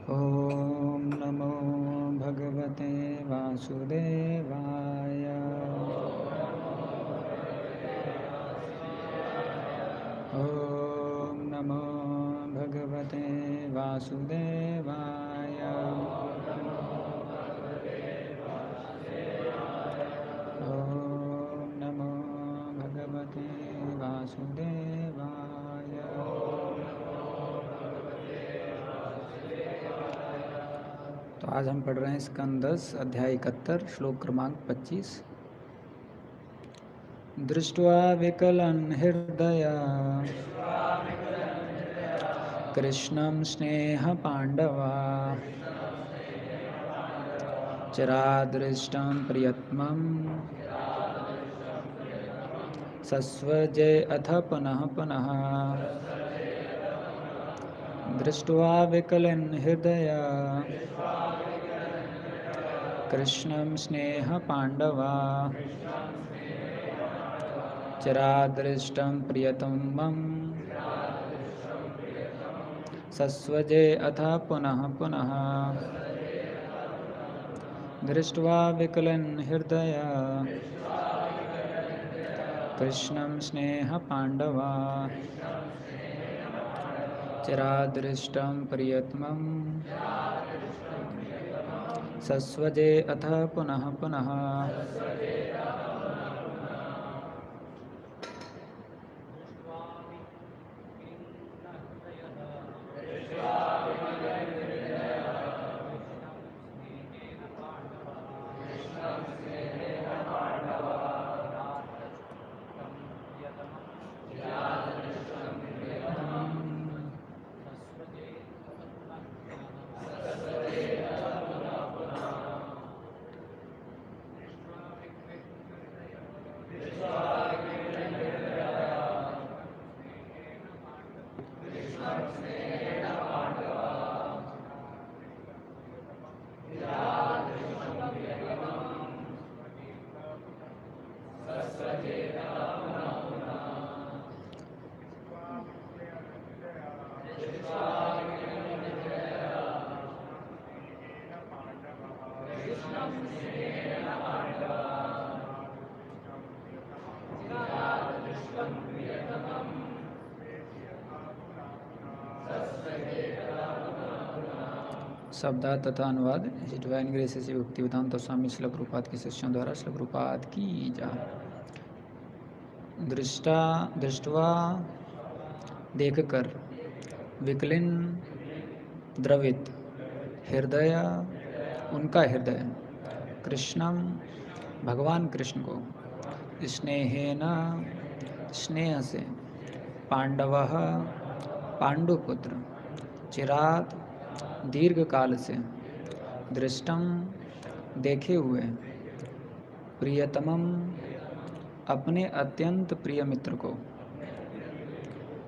ॐ नमो भगवते वासुदेवाय। ॐ नमो भगवते वासुदेवाय। ॐ नमो भगवते वासुदेवाय। तो आज हम पढ़ रहे हैं स्कंद 10 अध्याय 71 श्लोक क्रमांक 25। दृष्ट्वा विकलं हृदया कृष्णं स्नेहपाण्डवा चिरादृष्टं प्रियतमं सस्वजे अथ पुनः पुनः। दृष्ट्वा विकलं हृदया कृष्णं स्नेहपाण्डवा चिरादृष्टं प्रियतमं सस्वजे अथ पुनः पुनः। दृष्ट्वा विकलं हृदया कृष्णं स्नेहपाण्डवा चिरादृष्टं प्रियतमं सस्वजे अथ पुनः पुनः। शब्दार्थ तथा अनुवाद डिवाइन ग्रेस से भक्तिवेदांत स्वामी श्रील प्रभुपाद के शिष्यों द्वारा श्रील प्रभुपाद की जा। दृष्टवा देखकर, विकलिन द्रवित, हृदय उनका हृदय, कृष्णम भगवान कृष्ण को, स्नेहेन स्नेह से, पांडवः पांडुपुत्र, चिरात दीर्घ काल से, दृष्टम देखे हुए, प्रियतमम अपने अत्यंत प्रिय मित्र को,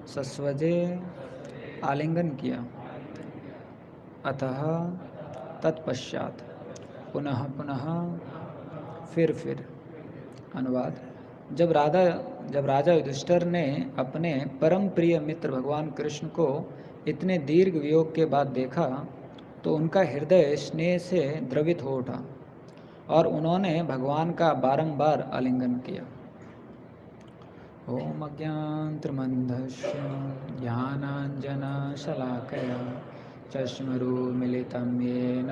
सस्वजे आलिंगन किया, अतः तत्पश्चात, पुनः पुनः फिर। अनुवाद। जब राजा युधिष्ठिर ने अपने परम प्रिय मित्र भगवान कृष्ण को इतने दीर्घ वियोग के बाद देखा तो उनका हृदय स्नेह से द्रवित हो उठा और उन्होंने भगवान का बारंबार आलिंगन किया। ओम अज्ञानतिमिरन्धस्य ज्ञानाञ्जनशलाकया चक्षुरुन्मीलितं येन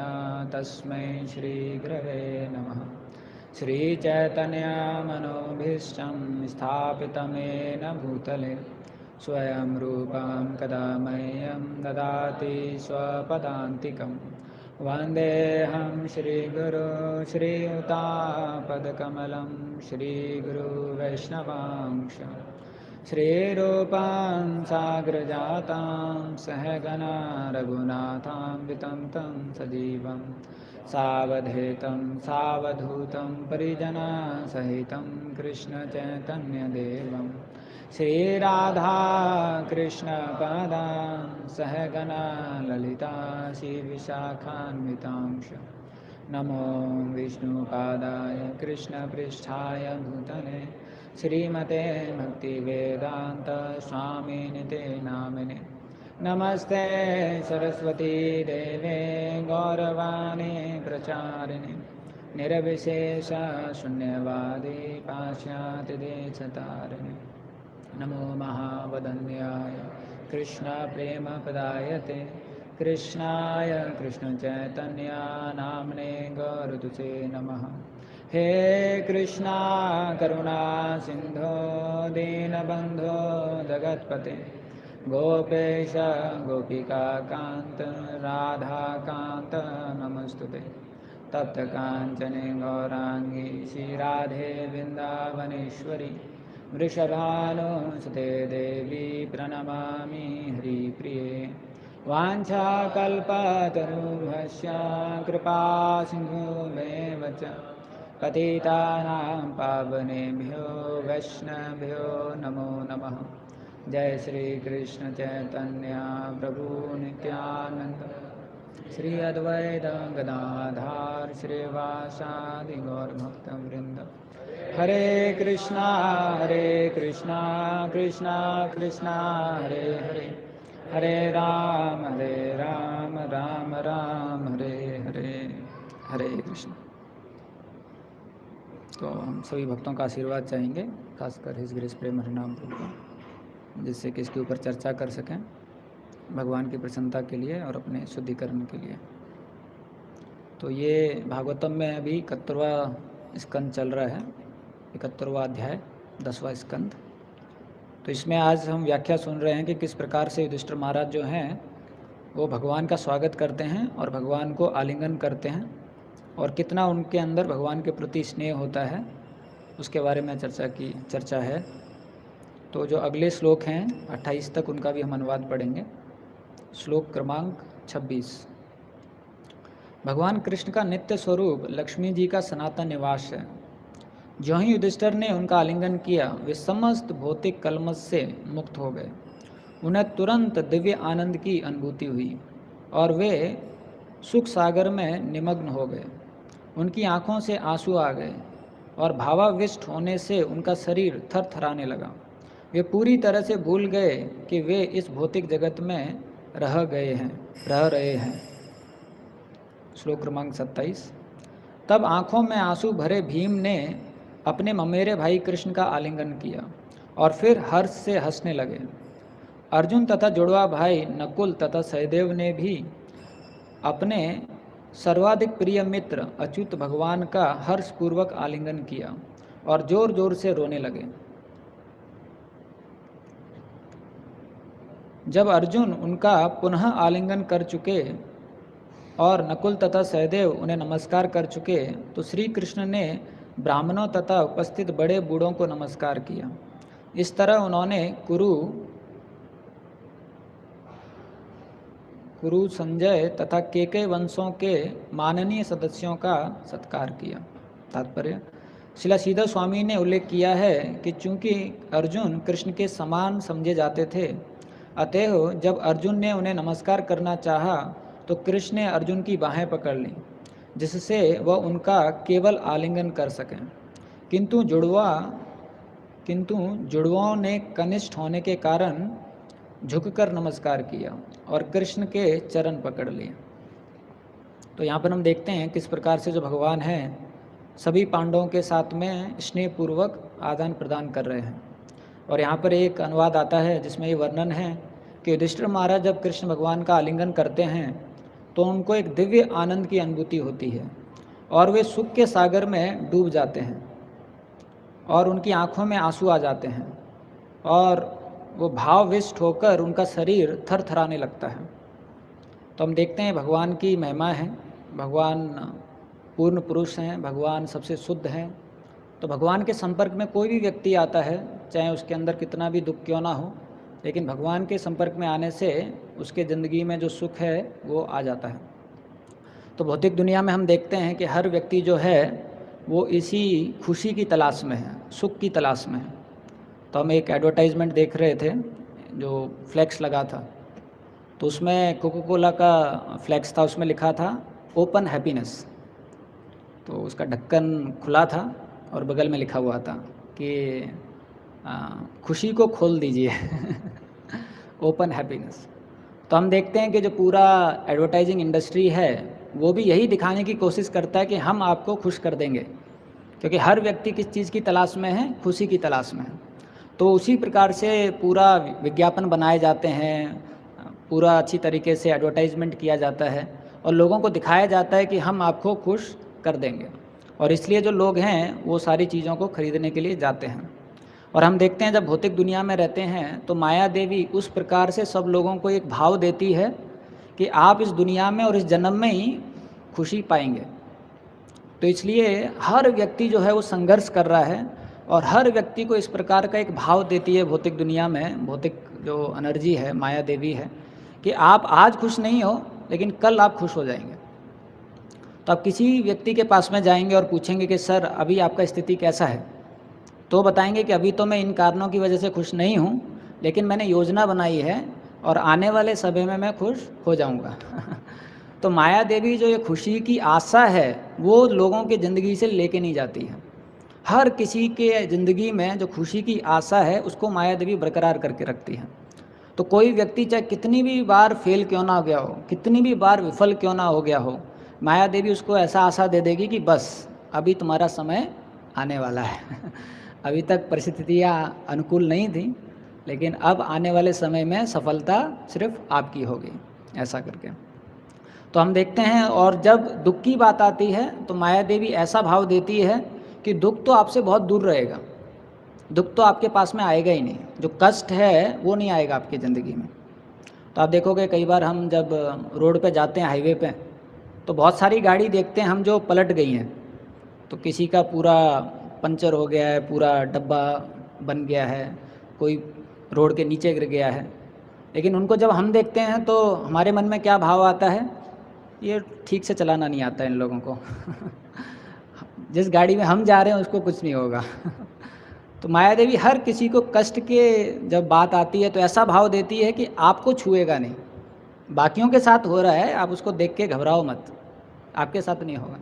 तस्मै श्रीगुरवे नमः। श्रीचैतन्यमनोभीष्टं स्थापितं येन भूतले स्वयं रूपं कदा मह्यं ददाति स्वपदान्तिकं। वन्देऽहं श्रीगुरो श्रीयुतापदकमलं श्रीगुरुवैष्णवांश श्रीरूपां साग्रजातां सहगना रघुनाथान्वितं तं सजीवं सावधूतं परिजनसहितं कृष्णचैतन्यदेवं श्रीराधा कृष्णपादां सहगना ललिता श्रीविशाखान्वितांश। नमो विष्णुपादाय कृष्णपृष्ठाय भूतले श्रीमते भक्तिवेदान्त स्वामिनिते नामिने। नमस्ते सरस्वती देवे गौरवाणी प्रचारिणे निर्विशेष शून्यवादी पाश्चात्यदेशतारिणे नमो महावदन्याय कृष्णप्रेमपदायते कृष्णाय कृष्णचैतन्या नाम्ने गौरतुसे नमः। हे कृष्णा करुणा सिंधो दीनबंधो जगत्पते गोपेश गोपिका कांत राधा कांत नमस्तुते। तप्त कांचने गौरांगी श्री राधे वृंदावनेश्वरी वृषभानुसुते देवी प्रणमामि हरिप्रिये। वाञ्छाकल्पतरुभ्यश्च कृपा सिन्धुभ्येव च पतितानां पावनेभ्यो वैष्णवेभ्यो नमो नमः। जय श्री कृष्ण चैतन्य प्रभु नित्यानंद श्री अद्वैत गदाधर श्रीवासादि गौर भक्तवृंद। हरे कृष्णा कृष्णा कृष्णा हरे हरे हरे राम राम राम हरे हरे हरे कृष्ण। तो हम सभी भक्तों का आशीर्वाद चाहेंगे, खासकर हिज ग्रेस प्रेम हरिनाम प्रभु का, जिससे कि इसके ऊपर चर्चा कर सकें भगवान की प्रसन्नता के लिए और अपने शुद्धिकरण के लिए। तो ये भागवतम में अभी 71वां स्कंद चल रहा है, 71वां अध्याय 10वां स्कंद। तो इसमें आज हम व्याख्या सुन रहे हैं कि किस प्रकार से युधिष्ठिर महाराज जो हैं वो भगवान का स्वागत करते हैं और भगवान को आलिंगन करते हैं, और कितना उनके अंदर भगवान के प्रति स्नेह होता है उसके बारे में चर्चा है। तो जो अगले श्लोक हैं 28 तक, उनका भी हम अनुवाद पढ़ेंगे। श्लोक क्रमांक 26। भगवान कृष्ण का नित्य स्वरूप लक्ष्मी जी का सनातन निवास है। जो ही युधिष्ठिर ने उनका आलिंगन किया वे समस्त भौतिक कलमश से मुक्त हो गए। उन्हें तुरंत दिव्य आनंद की अनुभूति हुई और वे सुख सागर में निमग्न हो गए। उनकी आंखों से आंसू आ गए और भावाविष्ट होने से उनका शरीर थरथराने लगा। वे पूरी तरह से भूल गए कि वे इस भौतिक जगत में रह रहे हैं। श्लोक क्रमांक 27। तब आंखों में आंसू भरे भीम ने अपने ममेरे भाई कृष्ण का आलिंगन किया और फिर हर्ष से हंसने लगे। अर्जुन तथा जुड़वा भाई नकुल तथा सहदेव ने भी अपने सर्वाधिक प्रिय मित्र अच्युत भगवान का हर्षपूर्वक आलिंगन किया और जोर जोर से रोने लगे। जब अर्जुन उनका पुनः आलिंगन कर चुके और नकुल तथा सहदेव उन्हें नमस्कार कर चुके तो श्री कृष्ण ने ब्राह्मणों तथा उपस्थित बड़े बूढ़ों को नमस्कार किया। इस तरह उन्होंने कुरु संजय तथा केकय वंशों के माननीय सदस्यों का सत्कार किया। तात्पर्य, श्रील श्रीधर स्वामी ने उल्लेख किया है कि चूंकि अर्जुन कृष्ण के समान समझे जाते थे, अतएव जब अर्जुन ने उन्हें नमस्कार करना चाहा तो कृष्ण ने अर्जुन की बाहें पकड़ लीं, जिससे वह उनका केवल आलिंगन कर सकें। किंतु जुड़वाओं ने कनिष्ठ होने के कारण झुककर नमस्कार किया और कृष्ण के चरण पकड़ लिए। तो यहाँ पर हम देखते हैं किस प्रकार से जो भगवान हैं सभी पांडवों के साथ में स्नेहपूर्वक आदान प्रदान कर रहे हैं। और यहाँ पर एक अनुवाद आता है जिसमें ये वर्णन है कि युधिष्ठिर महाराज जब कृष्ण भगवान का आलिंगन करते हैं तो उनको एक दिव्य आनंद की अनुभूति होती है और वे सुख के सागर में डूब जाते हैं और उनकी आंखों में आंसू आ जाते हैं और वो भावविष्ट होकर उनका शरीर थरथराने लगता है। तो हम देखते हैं भगवान की महिमा है। भगवान पूर्ण पुरुष हैं, भगवान सबसे शुद्ध हैं। तो भगवान के संपर्क में कोई भी व्यक्ति आता है, चाहे उसके अंदर कितना भी दुख क्यों ना हो, लेकिन भगवान के संपर्क में आने से उसके ज़िंदगी में जो सुख है वो आ जाता है। तो भौतिक दुनिया में हम देखते हैं कि हर व्यक्ति जो है वो इसी खुशी की तलाश में है, सुख की तलाश में है। तो हम एक एडवर्टाइजमेंट देख रहे थे जो फ्लैक्स लगा था, तो उसमें कोका कोला का फ्लैक्स था, उसमें लिखा था ओपन हैप्पीनेस। तो उसका ढक्कन खुला था और बगल में लिखा हुआ था कि खुशी को खोल दीजिए ओपन हैप्पीनेस। तो हम देखते हैं कि जो पूरा एडवर्टाइजिंग इंडस्ट्री है वो भी यही दिखाने की कोशिश करता है कि हम आपको खुश कर देंगे, क्योंकि हर व्यक्ति किस चीज़ की तलाश में है, खुशी की तलाश में है। तो उसी प्रकार से पूरा विज्ञापन बनाए जाते हैं, पूरा अच्छी तरीके से एडवर्टाइजमेंट किया जाता है और लोगों को दिखाया जाता है कि हम आपको खुश कर देंगे, और इसलिए जो लोग हैं वो सारी चीज़ों को खरीदने के लिए जाते हैं। और हम देखते हैं जब भौतिक दुनिया में रहते हैं तो माया देवी उस प्रकार से सब लोगों को एक भाव देती है कि आप इस दुनिया में और इस जन्म में ही खुशी पाएंगे। तो इसलिए हर व्यक्ति जो है वो संघर्ष कर रहा है और हर व्यक्ति को इस प्रकार का एक भाव देती है भौतिक दुनिया में, भौतिक जो एनर्जी है माया देवी है, कि आप आज खुश नहीं हो लेकिन कल आप खुश हो जाएंगे। तो आप किसी व्यक्ति के पास में जाएंगे और पूछेंगे कि सर अभी आपका स्थिति कैसा है, तो बताएंगे कि अभी तो मैं इन कारणों की वजह से खुश नहीं हूँ, लेकिन मैंने योजना बनाई है और आने वाले समय में मैं खुश हो जाऊँगा। तो माया देवी जो ये खुशी की आशा है वो लोगों की ज़िंदगी से लेके नहीं जाती है। हर किसी के ज़िंदगी में जो खुशी की आशा है उसको माया देवी बरकरार करके रखती है। तो कोई व्यक्ति चाहे कितनी भी बार फेल क्यों ना हो गया हो, कितनी भी बार विफल क्यों ना हो गया हो, माया देवी उसको ऐसा आशा दे देगी कि बस अभी तुम्हारा समय आने वाला है। अभी तक परिस्थितियाँ अनुकूल नहीं थी, लेकिन अब आने वाले समय में सफलता सिर्फ आपकी होगी, ऐसा करके। तो हम देखते हैं, और जब दुख की बात आती है तो माया देवी ऐसा भाव देती है कि दुख तो आपसे बहुत दूर रहेगा, दुख तो आपके पास में आएगा ही नहीं, जो कष्ट है वो नहीं आएगा आपकी ज़िंदगी में। तो आप देखोगे कई बार हम जब रोड पे जाते हैं, हाईवे पे, तो बहुत सारी गाड़ी देखते हैं हम जो पलट गई हैं। तो किसी का पूरा पंचर हो गया है, पूरा डब्बा बन गया है, कोई रोड के नीचे गिर गया है, लेकिन उनको जब हम देखते हैं तो हमारे मन में क्या भाव आता है, ये ठीक से चलाना नहीं आता है इन लोगों को। जिस गाड़ी में हम जा रहे हैं उसको कुछ नहीं होगा। तो माया देवी हर किसी को कष्ट के जब बात आती है तो ऐसा भाव देती है कि आपको छुएगा नहीं, बाकियों के साथ हो रहा है, आप उसको देख के घबराओ मत, आपके साथ नहीं होगा।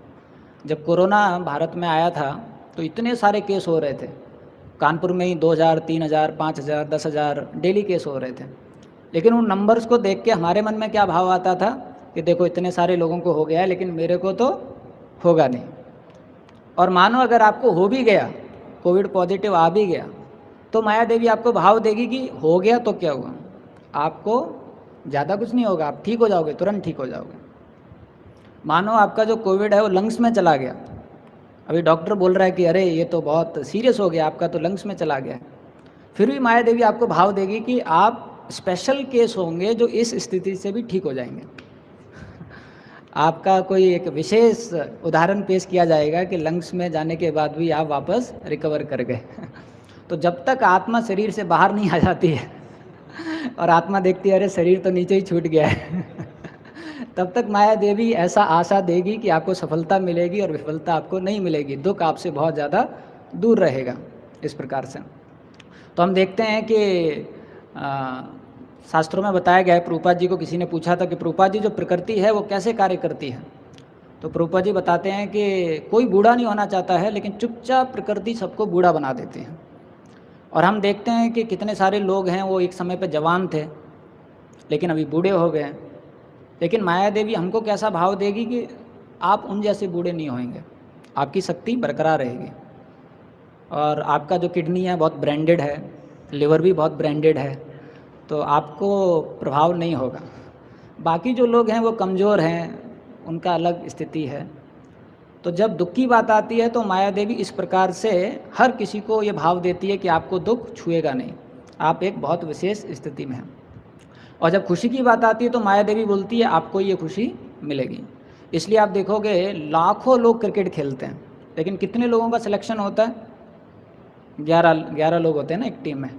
जब कोरोना भारत में आया था तो इतने सारे केस हो रहे थे, कानपुर में ही 2000, 3000, 5000, 10,000 डेली केस हो रहे थे, लेकिन उन नंबर्स को देख के हमारे मन में क्या भाव आता था कि देखो इतने सारे लोगों को हो गया है लेकिन मेरे को तो होगा नहीं। और मानो अगर आपको हो भी गया, कोविड पॉजिटिव आ भी गया, तो माया देवी आपको भाव देगी कि हो गया तो क्या हुआ, आपको ज़्यादा कुछ नहीं होगा, आप ठीक हो जाओगे, तुरंत ठीक हो जाओगे। मानो आपका जो कोविड है वो लंग्स में चला गया, अभी डॉक्टर बोल रहा है कि अरे ये तो बहुत सीरियस हो गया, आपका तो लंग्स में चला गया है, फिर भी माया देवी आपको भाव देगी कि आप स्पेशल केस होंगे जो इस स्थिति से भी ठीक हो जाएंगे। आपका कोई एक विशेष उदाहरण पेश किया जाएगा कि लंग्स में जाने के बाद भी आप वापस रिकवर कर गए। तो जब तक आत्मा शरीर से बाहर नहीं आ जाती है और आत्मा देखती है अरे शरीर तो नीचे ही छूट गया है, तब तक माया देवी ऐसा आशा देगी कि आपको सफलता मिलेगी और विफलता आपको नहीं मिलेगी, दुख आपसे बहुत ज़्यादा दूर रहेगा, इस प्रकार से। तो हम देखते हैं कि शास्त्रों में बताया गया है, प्रभुपाद जी को किसी ने पूछा था कि प्रभुपाद जी जो प्रकृति है वो कैसे कार्य करती है, तो प्रभुपाद जी बताते हैं कि कोई बूढ़ा नहीं होना चाहता है, लेकिन चुपचाप प्रकृति सबको बूढ़ा बना देती है। और हम देखते हैं कि कितने सारे लोग हैं वो एक समय पर जवान थे लेकिन अभी बूढ़े हो गए हैं, लेकिन माया देवी हमको कैसा भाव देगी कि आप उन जैसे बूढ़े नहीं होंगे, आपकी शक्ति बरकरार रहेगी, और आपका जो किडनी है बहुत ब्रांडेड है, लिवर भी बहुत ब्रांडेड है, तो आपको प्रभाव नहीं होगा। बाकी जो लोग हैं वो कमज़ोर हैं, उनका अलग स्थिति है। तो जब दुख की बात आती है तो माया देवी इस प्रकार से हर किसी को ये भाव देती है कि आपको दुख छुएगा नहीं, आप एक बहुत विशेष स्थिति में हैं। और जब खुशी की बात आती है तो माया देवी बोलती है आपको ये खुशी मिलेगी। इसलिए आप देखोगे लाखों लोग क्रिकेट खेलते हैं, लेकिन कितने लोगों का सिलेक्शन होता है, 11 लोग होते हैं ना एक टीम में,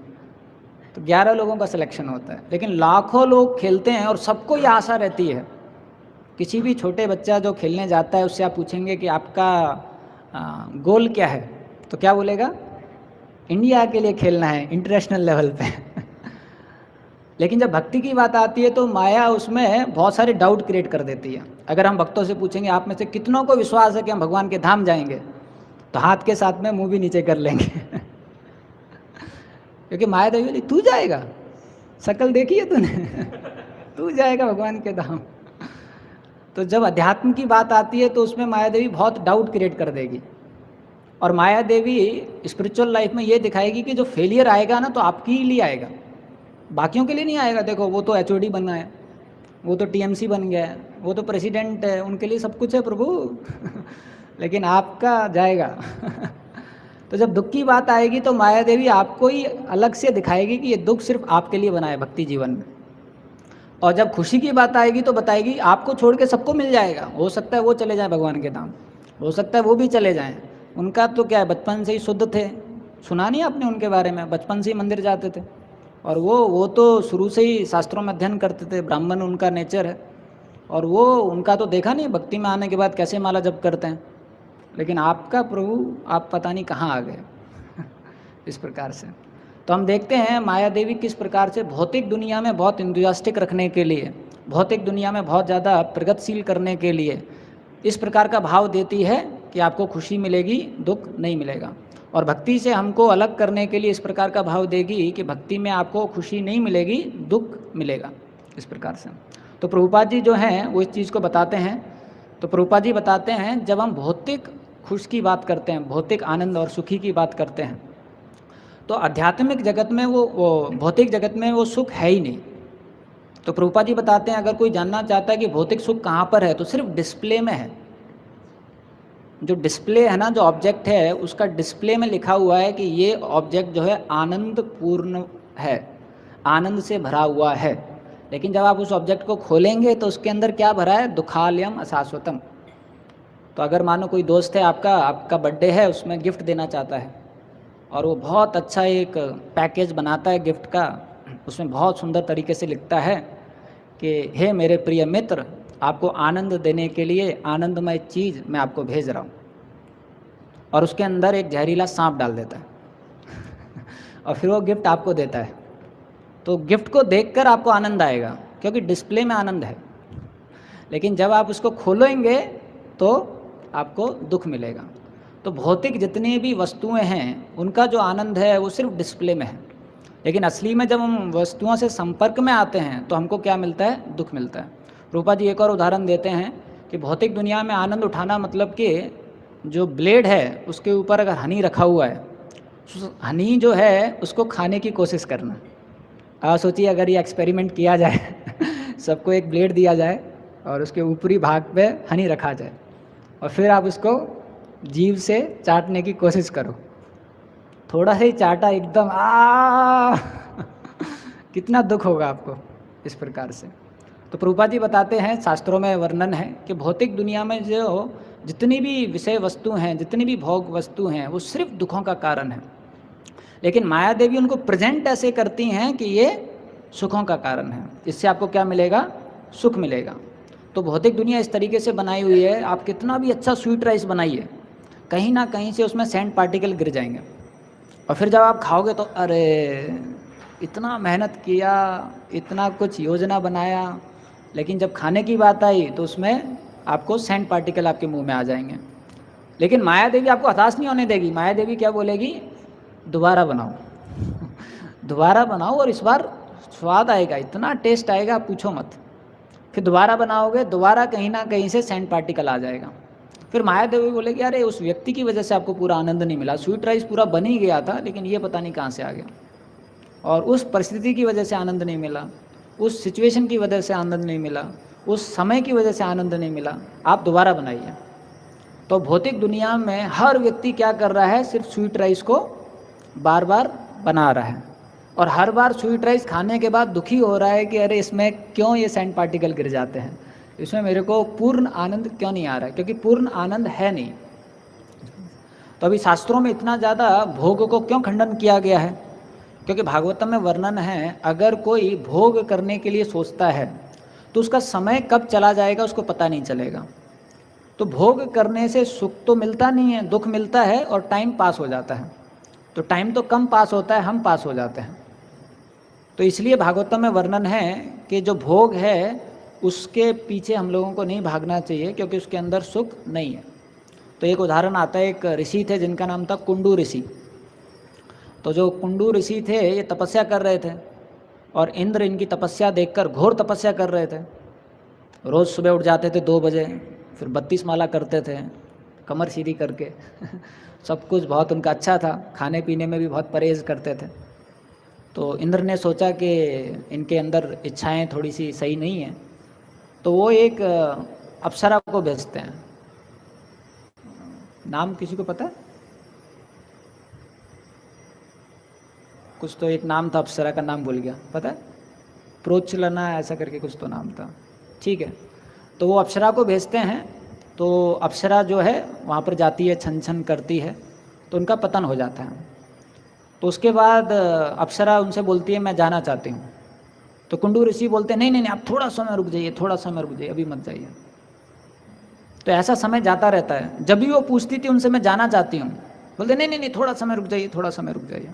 तो 11 लोगों का सिलेक्शन होता है, लेकिन लाखों लोग खेलते हैं और सबको ये आशा रहती है। किसी भी छोटे बच्चा जो खेलने जाता है उससे आप पूछेंगे कि आपका गोल क्या है, तो क्या बोलेगा, इंडिया के लिए खेलना है इंटरनेशनल लेवल पे। लेकिन जब भक्ति की बात आती है तो माया उसमें बहुत सारे डाउट क्रिएट कर देती है। अगर हम भक्तों से पूछेंगे आप में से कितनों को विश्वास है कि हम भगवान के धाम जाएंगे, तो हाथ के साथ में मुंह भी नीचे कर लेंगे। क्योंकि माया देवी बोली तू जाएगा, शक्ल देखी है तूने। तू जाएगा भगवान के धाम। तो जब अध्यात्म की बात आती है तो उसमें माया देवी बहुत डाउट क्रिएट कर देगी। और माया देवी स्पिरिचुअल लाइफ में ये दिखाएगी कि जो फेलियर आएगा ना तो आपके लिए आएगा, बाकियों के लिए नहीं आएगा। देखो वो तो एचओडी बना है, वो तो टीएमसी बन गया है, वो तो प्रेसिडेंट है, उनके लिए सब कुछ है प्रभु लेकिन आपका जाएगा तो जब दुख की बात आएगी तो माया देवी आपको ही अलग से दिखाएगी कि ये दुख सिर्फ आपके लिए बना है भक्ति जीवन में। और जब खुशी की बात आएगी तो बताएगी आपको छोड़ के सबको मिल जाएगा। हो सकता है वो चले जाएं भगवान के धाम, हो सकता है वो भी चले जाएं, उनका तो क्या है, बचपन से ही शुद्ध थे, सुना नहीं आपने उनके बारे में, बचपन से ही मंदिर जाते थे। और वो तो शुरू से ही शास्त्रों में अध्ययन करते थे, ब्राह्मण उनका नेचर है। और वो उनका तो देखा नहीं भक्ति में आने के बाद कैसे माला जप करते हैं। लेकिन आपका प्रभु आप पता नहीं कहाँ आ गए इस प्रकार से। तो हम देखते हैं माया देवी किस प्रकार से भौतिक दुनिया में बहुत इंथुसियास्टिक रखने के लिए, भौतिक दुनिया में बहुत ज़्यादा प्रगतिशील करने के लिए इस प्रकार का भाव देती है कि आपको खुशी मिलेगी, दुख नहीं मिलेगा। और भक्ति से हमको अलग करने के लिए इस प्रकार का भाव देगी कि भक्ति में आपको खुशी नहीं मिलेगी, दुख मिलेगा, इस प्रकार से। तो प्रभुपाद जी जो हैं वो इस चीज़ को बताते हैं। तो प्रभुपाद जी बताते हैं जब हम भौतिक खुश की बात करते हैं, भौतिक आनंद और सुखी की बात करते हैं, तो आध्यात्मिक जगत में वो भौतिक जगत में वो सुख है ही नहीं। तो प्रभुपाद जी बताते हैं अगर कोई जानना चाहता है कि भौतिक सुख कहाँ पर है तो सिर्फ डिस्प्ले में है। जो डिस्प्ले है ना, जो ऑब्जेक्ट है उसका डिस्प्ले में लिखा हुआ है कि ये ऑब्जेक्ट जो है आनंद पूर्ण है, आनंद से भरा हुआ है। लेकिन जब आप उस ऑब्जेक्ट को खोलेंगे तो उसके अंदर क्या भरा है, दुखालयम अशाश्वतम। तो अगर मानो कोई दोस्त है आपका बर्थडे है, उसमें गिफ्ट देना चाहता है और वो बहुत अच्छा एक पैकेज बनाता है गिफ्ट का, उसमें बहुत सुंदर तरीके से लिखता है कि हे मेरे प्रिय मित्र, आपको आनंद देने के लिए आनंदमय चीज़ मैं आपको भेज रहा हूँ, और उसके अंदर एक जहरीला सांप डाल देता है और फिर वो गिफ्ट आपको देता है। तो गिफ्ट को देखकर आपको आनंद आएगा क्योंकि डिस्प्ले में आनंद है, लेकिन जब आप उसको खोलेंगे तो आपको दुख मिलेगा। तो भौतिक जितनी भी वस्तुएं हैं उनका जो आनंद है वो सिर्फ डिस्प्ले में है, लेकिन असली में जब हम वस्तुओं से संपर्क में आते हैं तो हमको क्या मिलता है, दुख मिलता है। रूपा जी एक और उदाहरण देते हैं कि भौतिक दुनिया में आनंद उठाना मतलब कि जो ब्लेड है उसके ऊपर अगर हनी रखा हुआ है, हनी जो है उसको खाने की कोशिश करना। आप सोचिए अगर ये एक्सपेरिमेंट किया जाए सबको एक ब्लेड दिया जाए और उसके ऊपरी भाग पे हनी रखा जाए और फिर आप उसको जीभ से चाटने की कोशिश करो, थोड़ा सा ही चाटा एकदम कितना दुख होगा आपको इस प्रकार से। तो प्रभुपाद जी बताते हैं, शास्त्रों में वर्णन है कि भौतिक दुनिया में जो जितनी भी विषय वस्तु हैं, जितनी भी भोग वस्तु हैं, वो सिर्फ दुखों का कारण है, लेकिन माया देवी उनको प्रेजेंट ऐसे करती हैं कि ये सुखों का कारण है। इससे आपको क्या मिलेगा, सुख मिलेगा। तो भौतिक दुनिया इस तरीके से बनाई हुई है, आप कितना भी अच्छा स्वीट राइस बनाइए, कहीं ना कहीं से उसमें सैंड पार्टिकल गिर जाएंगे, और फिर जब आप खाओगे तो अरे इतना मेहनत किया, इतना कुछ योजना बनाया, लेकिन जब खाने की बात आई तो उसमें आपको सैंड पार्टिकल आपके मुंह में आ जाएंगे। लेकिन माया देवी आपको हताश नहीं होने देगी। माया देवी क्या बोलेगी, दोबारा बनाओ दोबारा बनाओ, और इस बार स्वाद आएगा, इतना टेस्ट आएगा पूछो मत। फिर दोबारा बनाओगे, दोबारा कहीं ना कहीं से सैंड पार्टिकल आ जाएगा। फिर माया देवी बोलेगी अरे उस व्यक्ति की वजह से आपको पूरा आनंद नहीं मिला, स्वीट राइस पूरा बन ही गया था लेकिन ये पता नहीं कहाँ से आ गया, और उस परिस्थिति की वजह से आनंद नहीं मिला, उस सिचुएशन की वजह से आनंद नहीं मिला, उस समय की वजह से आनंद नहीं मिला, आप दोबारा बनाइए। तो भौतिक दुनिया में हर व्यक्ति क्या कर रहा है, सिर्फ स्वीट राइस को बार बार बना रहा है, और हर बार स्वीट राइस खाने के बाद दुखी हो रहा है कि अरे इसमें क्यों ये सैंड पार्टिकल गिर जाते हैं, इसमें मेरे को पूर्ण आनंद क्यों नहीं आ रहा है, क्योंकि पूर्ण आनंद है नहीं। तो अभी शास्त्रों में इतना ज़्यादा भोग को क्यों खंडन किया गया है, क्योंकि भागवतम में वर्णन है अगर कोई भोग करने के लिए सोचता है तो उसका समय कब चला जाएगा उसको पता नहीं चलेगा। तो भोग करने से सुख तो मिलता नहीं है, दुख मिलता है और टाइम पास हो जाता है। तो टाइम तो कम पास होता है, हम पास हो जाते हैं। तो इसलिए भागवतम में वर्णन है कि जो भोग है उसके पीछे हम लोगों को नहीं भागना चाहिए, क्योंकि उसके अंदर सुख नहीं है। तो एक उदाहरण आता है, एक ऋषि थे जिनका नाम था कुंडू ऋषि। तो जो कुंडू ऋषि थे ये तपस्या कर रहे थे, और इंद्र इनकी तपस्या देखकर घोर तपस्या कर रहे थे। रोज़ सुबह उठ जाते थे 2 बजे, फिर 32 माला करते थे कमर सीधी करके सब कुछ बहुत उनका अच्छा था, खाने पीने में भी बहुत परहेज़ करते थे। तो इंद्र ने सोचा कि इनके अंदर इच्छाएं थोड़ी सी सही नहीं हैं, तो वो एक अप्सरा को भेजते हैं। नाम किसी को पता है? कुछ तो एक नाम था, अप्सरा का नाम भूल गया, पता है? प्रोचलना ऐसा करके कुछ तो नाम था, ठीक है। तो वो अप्सरा को भेजते हैं, तो अप्सरा जो है वहाँ पर जाती है, छन छन करती है, तो उनका पतन हो जाता है। तो उसके बाद अप्सरा उनसे बोलती है मैं जाना चाहती हूँ। तो कुंडू ऋषि बोलते हैं नहीं नहीं नहीं, आप थोड़ा समय रुक जाइए, थोड़ा समय रुक जाइए, अभी मत जाइए। तो ऐसा समय जाता रहता है। जब भी वो पूछती थी उनसे मैं जाना चाहती हूँ, बोलते नहीं नहीं नहीं, थोड़ा समय रुक जाइए, थोड़ा समय रुक जाइए।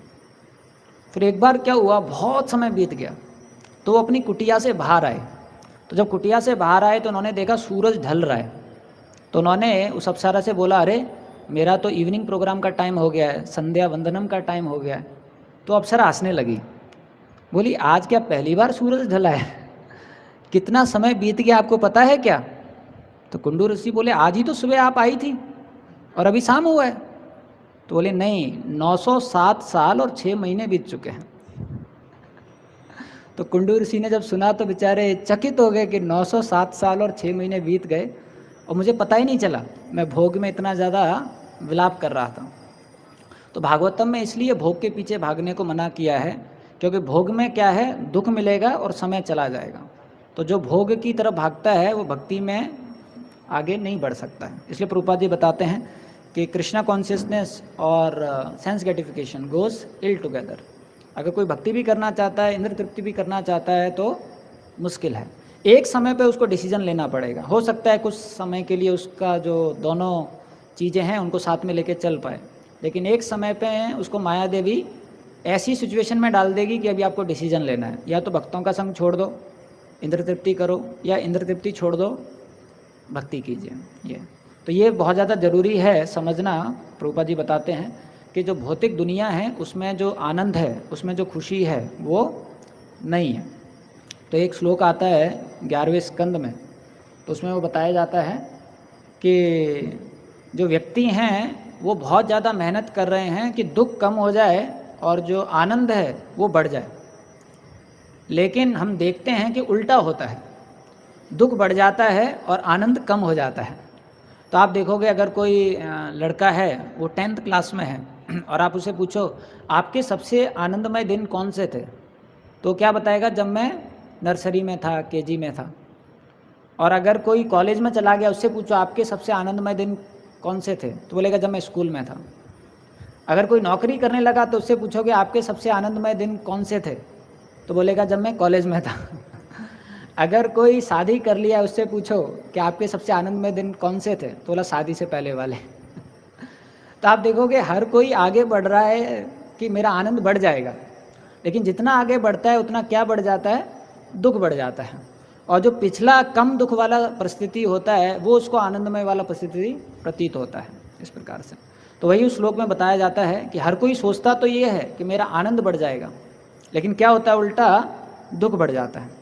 फिर एक बार क्या हुआ, बहुत समय बीत गया, तो वो अपनी कुटिया से बाहर आए। तो जब कुटिया से बाहर आए तो उन्होंने देखा सूरज ढल रहा है। तो उन्होंने उस अप्सरा से बोला अरे मेरा तो इवनिंग प्रोग्राम का टाइम हो गया है, संध्या वंदनम का टाइम हो गया है। तो अप्सरा हंसने लगी, बोली आज क्या पहली बार सूरज ढला है? कितना समय बीत गया आपको पता है क्या? तो कुंडू ऋषि बोले आज ही तो सुबह आप आई थी और अभी शाम हुआ है। तो बोले नहीं, 907 साल और 6 महीने बीत चुके हैं। तो कुंडू ऋषि ने जब सुना तो बेचारे चकित हो गए कि 907 साल और 6 महीने बीत गए और मुझे पता ही नहीं चला, मैं भोग में इतना ज़्यादा विलाप कर रहा था। तो भागवतम में इसलिए भोग के पीछे भागने को मना किया है, क्योंकि भोग में क्या है, दुख मिलेगा और समय चला जाएगा। तो जो भोग की तरफ भागता है वो भक्ति में आगे नहीं बढ़ सकता है। इसलिए प्रभुपाद जी बताते हैं कि कृष्णा कॉन्शियसनेस और सेंस ग्रेटिफिकेशन गोज इल टुगेदर। अगर कोई भक्ति भी करना चाहता है, इंद्र तृप्ति भी करना चाहता है तो मुश्किल है। एक समय पे उसको डिसीजन लेना पड़ेगा। हो सकता है कुछ समय के लिए उसका जो दोनों चीज़ें हैं उनको साथ में लेके चल पाए, लेकिन एक समय पे उसको माया देवी ऐसी सिचुएशन में डाल देगी कि अभी आपको डिसीजन लेना है, या तो भक्तों का संग छोड़ दो, इंद्र तृप्ति करो, या इंद्र तृप्ति छोड़ दो, भक्ति कीजिए। तो ये बहुत ज़्यादा ज़रूरी है समझना। प्रभुपाद जी बताते हैं कि जो भौतिक दुनिया है उसमें जो आनंद है, उसमें जो खुशी है वो नहीं है। तो एक श्लोक आता है 11वें स्कंद में, तो उसमें वो बताया जाता है कि जो व्यक्ति हैं वो बहुत ज़्यादा मेहनत कर रहे हैं कि दुख कम हो जाए और जो आनंद है वो बढ़ जाए, लेकिन हम देखते हैं कि उल्टा होता है, दुख बढ़ जाता है और आनंद कम हो जाता है। तो आप देखोगे अगर कोई लड़का है वो 10th क्लास में है और आप उसे पूछो आपके सबसे आनंदमय दिन कौन से थे, तो क्या बताएगा, जब मैं नर्सरी में था, केजी में था। और अगर कोई कॉलेज में चला गया उससे पूछो आपके सबसे आनंदमय दिन कौन से थे, तो बोलेगा जब मैं स्कूल में था। अगर कोई नौकरी करने लगा तो उससे पूछोगे आपके सबसे आनंदमय दिन कौन से थे, तो बोलेगा जब मैं कॉलेज में था। अगर कोई शादी कर लिया उससे पूछो कि आपके सबसे आनंदमय दिन कौन से थे, तो बोला शादी से पहले वाले। तो आप देखोगे हर कोई आगे बढ़ रहा है कि मेरा आनंद बढ़ जाएगा, लेकिन जितना आगे बढ़ता है उतना क्या बढ़ जाता है, दुख बढ़ जाता है। और जो पिछला कम दुख वाला परिस्थिति होता है वो उसको आनंदमय वाला परिस्थिति प्रतीत होता है, इस प्रकार से। तो वही उस श्लोक में बताया जाता है कि हर कोई सोचता तो ये है कि मेरा आनंद बढ़ जाएगा, लेकिन क्या होता है, उल्टा दुख बढ़ जाता है।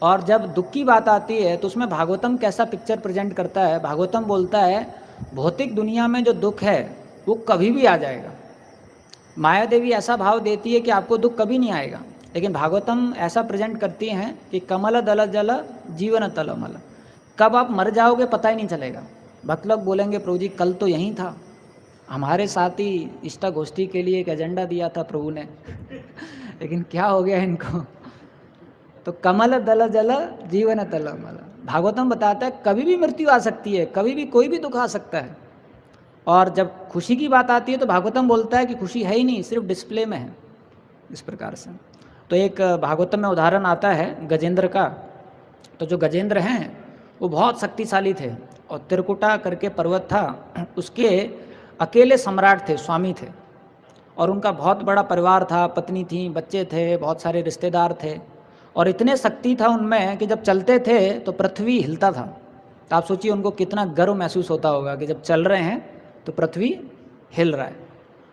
और जब दुख की बात आती है तो उसमें भागवतम कैसा पिक्चर प्रेजेंट करता है। भागवतम बोलता है भौतिक दुनिया में जो दुख है वो कभी भी आ जाएगा। माया देवी ऐसा भाव देती है कि आपको दुख कभी नहीं आएगा, लेकिन भागवतम ऐसा प्रेजेंट करती हैं कि कमल दल जल जीवन तलमल, कब आप मर जाओगे पता ही नहीं चलेगा। भक्त लोग बोलेंगे प्रभु जी कल तो यहीं था, हमारे साथ ही इष्टा गोष्ठी के लिए एक एजेंडा दिया था प्रभु ने, लेकिन क्या हो गया इनको। तो कमल दल जल जीवन तलमल, भागवतम बताता है कभी भी मृत्यु आ सकती है, कभी भी कोई भी दुख आ सकता है। और जब खुशी की बात आती है तो भागवतम बोलता है कि खुशी है ही नहीं, सिर्फ डिस्प्ले में है, इस प्रकार से। तो एक भागवतम में उदाहरण आता है गजेंद्र का। तो जो गजेंद्र हैं वो बहुत शक्तिशाली थे और त्रिकुटा करके पर्वत था, उसके अकेले सम्राट थे, स्वामी थे, और उनका बहुत बड़ा परिवार था, पत्नी थी, बच्चे थे, बहुत सारे रिश्तेदार थे, और इतने शक्ति था उनमें कि जब चलते थे तो पृथ्वी हिलता था। तो आप सोचिए उनको कितना गर्व महसूस होता होगा कि जब चल रहे हैं तो पृथ्वी हिल रहा है।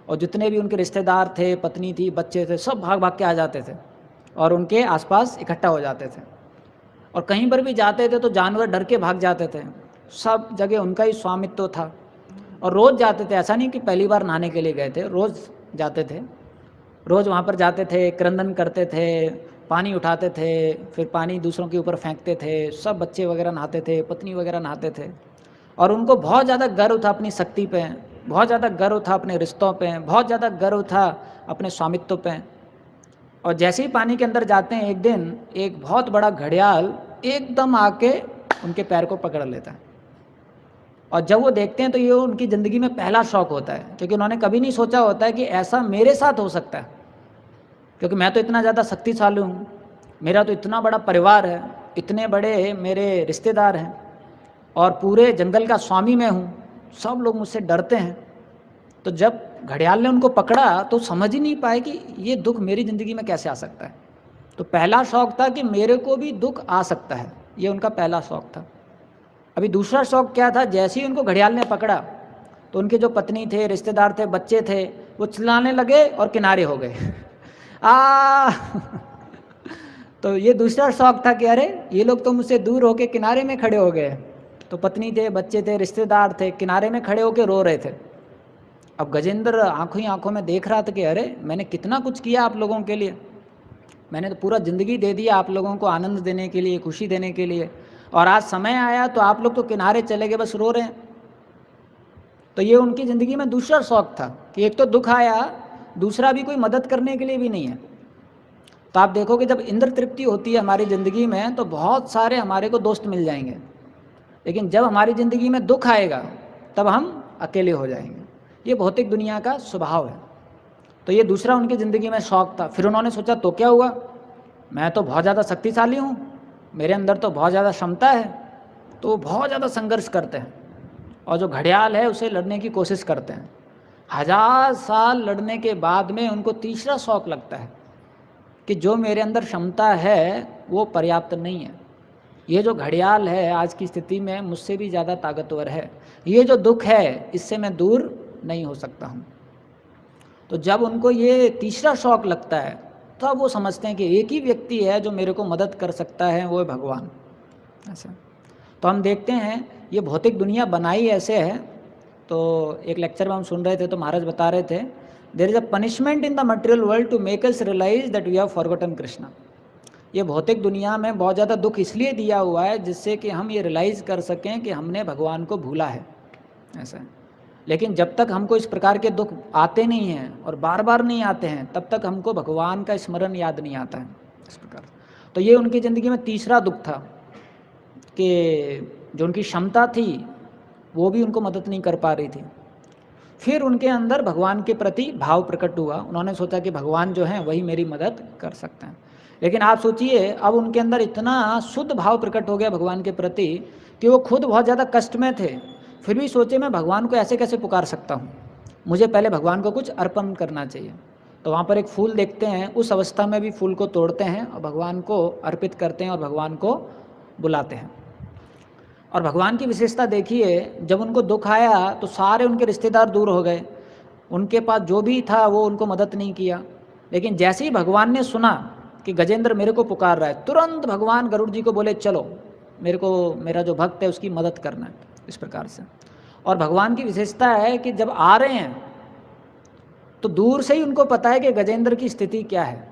और जितने भी उनके रिश्तेदार थे, पत्नी थी, बच्चे थे, सब भाग भाग के आ जाते थे। और उनके आसपास इकट्ठा हो जाते थे, और कहीं पर भी जाते थे तो जानवर डर के भाग जाते थे। सब जगह उनका ही स्वामित्व था, और रोज़ जाते थे, ऐसा नहीं कि पहली बार नहाने के लिए गए थे, रोज़ जाते थे। रोज़ वहाँ पर जाते थे, क्रंदन करते थे, पानी उठाते थे, फिर पानी दूसरों के ऊपर फेंकते थे, सब बच्चे वगैरह नहाते थे, पत्नी वगैरह नहाते थे। और उनको बहुत ज़्यादा गर्व था अपनी शक्ति पे, बहुत ज़्यादा गर्व था अपने रिश्तों पे, बहुत ज़्यादा गर्व था अपने स्वामित्व पे। और जैसे ही पानी के अंदर जाते हैं, एक दिन एक बहुत बड़ा घड़ियाल एकदम आके उनके पैर को पकड़ लेता है। और जब वो देखते हैं तो ये उनकी ज़िंदगी में पहला शौक होता है, क्योंकि उन्होंने कभी नहीं सोचा होता है कि ऐसा मेरे साथ हो सकता है, क्योंकि मैं तो इतना ज़्यादा शक्तिशाली हूँ, मेरा तो इतना बड़ा परिवार है, इतने बड़े मेरे रिश्तेदार हैं, और पूरे जंगल का स्वामी मैं हूँ, सब लोग मुझसे डरते हैं। तो जब घड़ियाल ने उनको पकड़ा तो समझ ही नहीं पाए कि ये दुख मेरी ज़िंदगी में कैसे आ सकता है। तो पहला शौक था कि मेरे को भी दुख आ सकता है, ये उनका पहला शौक था। अभी दूसरा शौक क्या था, जैसे ही उनको घड़ियाल ने पकड़ा तो उनके जो पत्नी थे, रिश्तेदार थे, बच्चे थे, वो चिल्लाने लगे और किनारे हो गए। आ तो ये दूसरा शौक था कि अरे ये लोग तो मुझसे दूर होके किनारे में खड़े हो गए। तो पत्नी थे, बच्चे थे, रिश्तेदार थे, किनारे में खड़े होके रो रहे थे। अब गजेंद्र आंखों ही आंखों में देख रहा था कि अरे मैंने कितना कुछ किया आप लोगों के लिए, मैंने तो पूरा ज़िंदगी दे दिया आप लोगों को आनंद देने के लिए, खुशी देने के लिए, और आज समय आया तो आप लोग तो किनारे चले गए, बस रो रहे हैं। तो ये उनकी ज़िंदगी में दूसरा शौक था कि एक तो दुख आया, दूसरा भी कोई मदद करने के लिए भी नहीं है। तो आप देखोगे जब इंद्र तृप्ति होती है हमारी ज़िंदगी में तो बहुत सारे हमारे को दोस्त मिल जाएंगे, लेकिन जब हमारी ज़िंदगी में दुख आएगा तब हम अकेले हो जाएंगे। ये भौतिक दुनिया का स्वभाव है। तो ये दूसरा उनकी ज़िंदगी में शौक था। फिर उन्होंने सोचा तो क्या हुआ, मैं तो बहुत ज़्यादा शक्तिशाली हूँ, मेरे अंदर तो बहुत ज़्यादा क्षमता है। तो वो बहुत ज़्यादा संघर्ष करते हैं, और जो घड़ियाल है उसे लड़ने की कोशिश करते हैं। 1000 साल लड़ने के बाद में उनको तीसरा शौक लगता है कि जो मेरे अंदर क्षमता है वो पर्याप्त नहीं है, ये जो घड़ियाल है आज की स्थिति में मुझसे भी ज़्यादा ताकतवर है, ये जो दुख है इससे मैं दूर नहीं हो सकता हूँ। तो जब उनको ये तीसरा शौक लगता है तब वो समझते हैं कि एक ही व्यक्ति है जो मेरे को मदद कर सकता है, वो है भगवान। ऐसा तो हम देखते हैं ये भौतिक दुनिया बनाई ऐसे है। तो एक लेक्चर में हम सुन रहे थे तो महाराज बता रहे थे, there is a punishment in the material world to make us realize that we have forgotten Krishna. ये भौतिक दुनिया में बहुत ज़्यादा दुख इसलिए दिया हुआ है जिससे कि हम ये रियलाइज़ कर सकें कि हमने भगवान को भूला है। ऐसा है, लेकिन जब तक हमको इस प्रकार के दुख आते नहीं हैं और बार बार नहीं आते हैं तब तक हमको भगवान का स्मरण याद नहीं आता है इस प्रकार। तो ये उनकी ज़िंदगी में तीसरा दुख था कि जो उनकी क्षमता थी वो भी उनको मदद नहीं कर पा रही थी। फिर उनके अंदर भगवान के प्रति भाव प्रकट हुआ, उन्होंने सोचा कि भगवान जो हैं वही मेरी मदद कर सकते हैं। लेकिन आप सोचिए अब उनके अंदर इतना शुद्ध भाव प्रकट हो गया भगवान के प्रति कि वो खुद बहुत ज़्यादा कष्ट में थे, फिर भी सोचे मैं भगवान को ऐसे कैसे पुकार सकता हूँ, मुझे पहले भगवान को कुछ अर्पण करना चाहिए। तो वहाँ पर एक फूल देखते हैं, उस अवस्था में भी फूल को तोड़ते हैं और भगवान को अर्पित करते हैं और भगवान को बुलाते हैं। और भगवान की विशेषता देखिए, जब उनको दुख आया तो सारे उनके रिश्तेदार दूर हो गए, उनके पास जो भी था वो उनको मदद नहीं किया। लेकिन जैसे ही भगवान ने सुना कि गजेंद्र मेरे को पुकार रहा है, तुरंत भगवान गरुड़ जी को बोले चलो मेरे को, मेरा जो भक्त है उसकी मदद करना है, इस प्रकार से। और भगवान की विशेषता है कि जब आ रहे हैं तो दूर से ही उनको पता है कि गजेंद्र की स्थिति क्या है।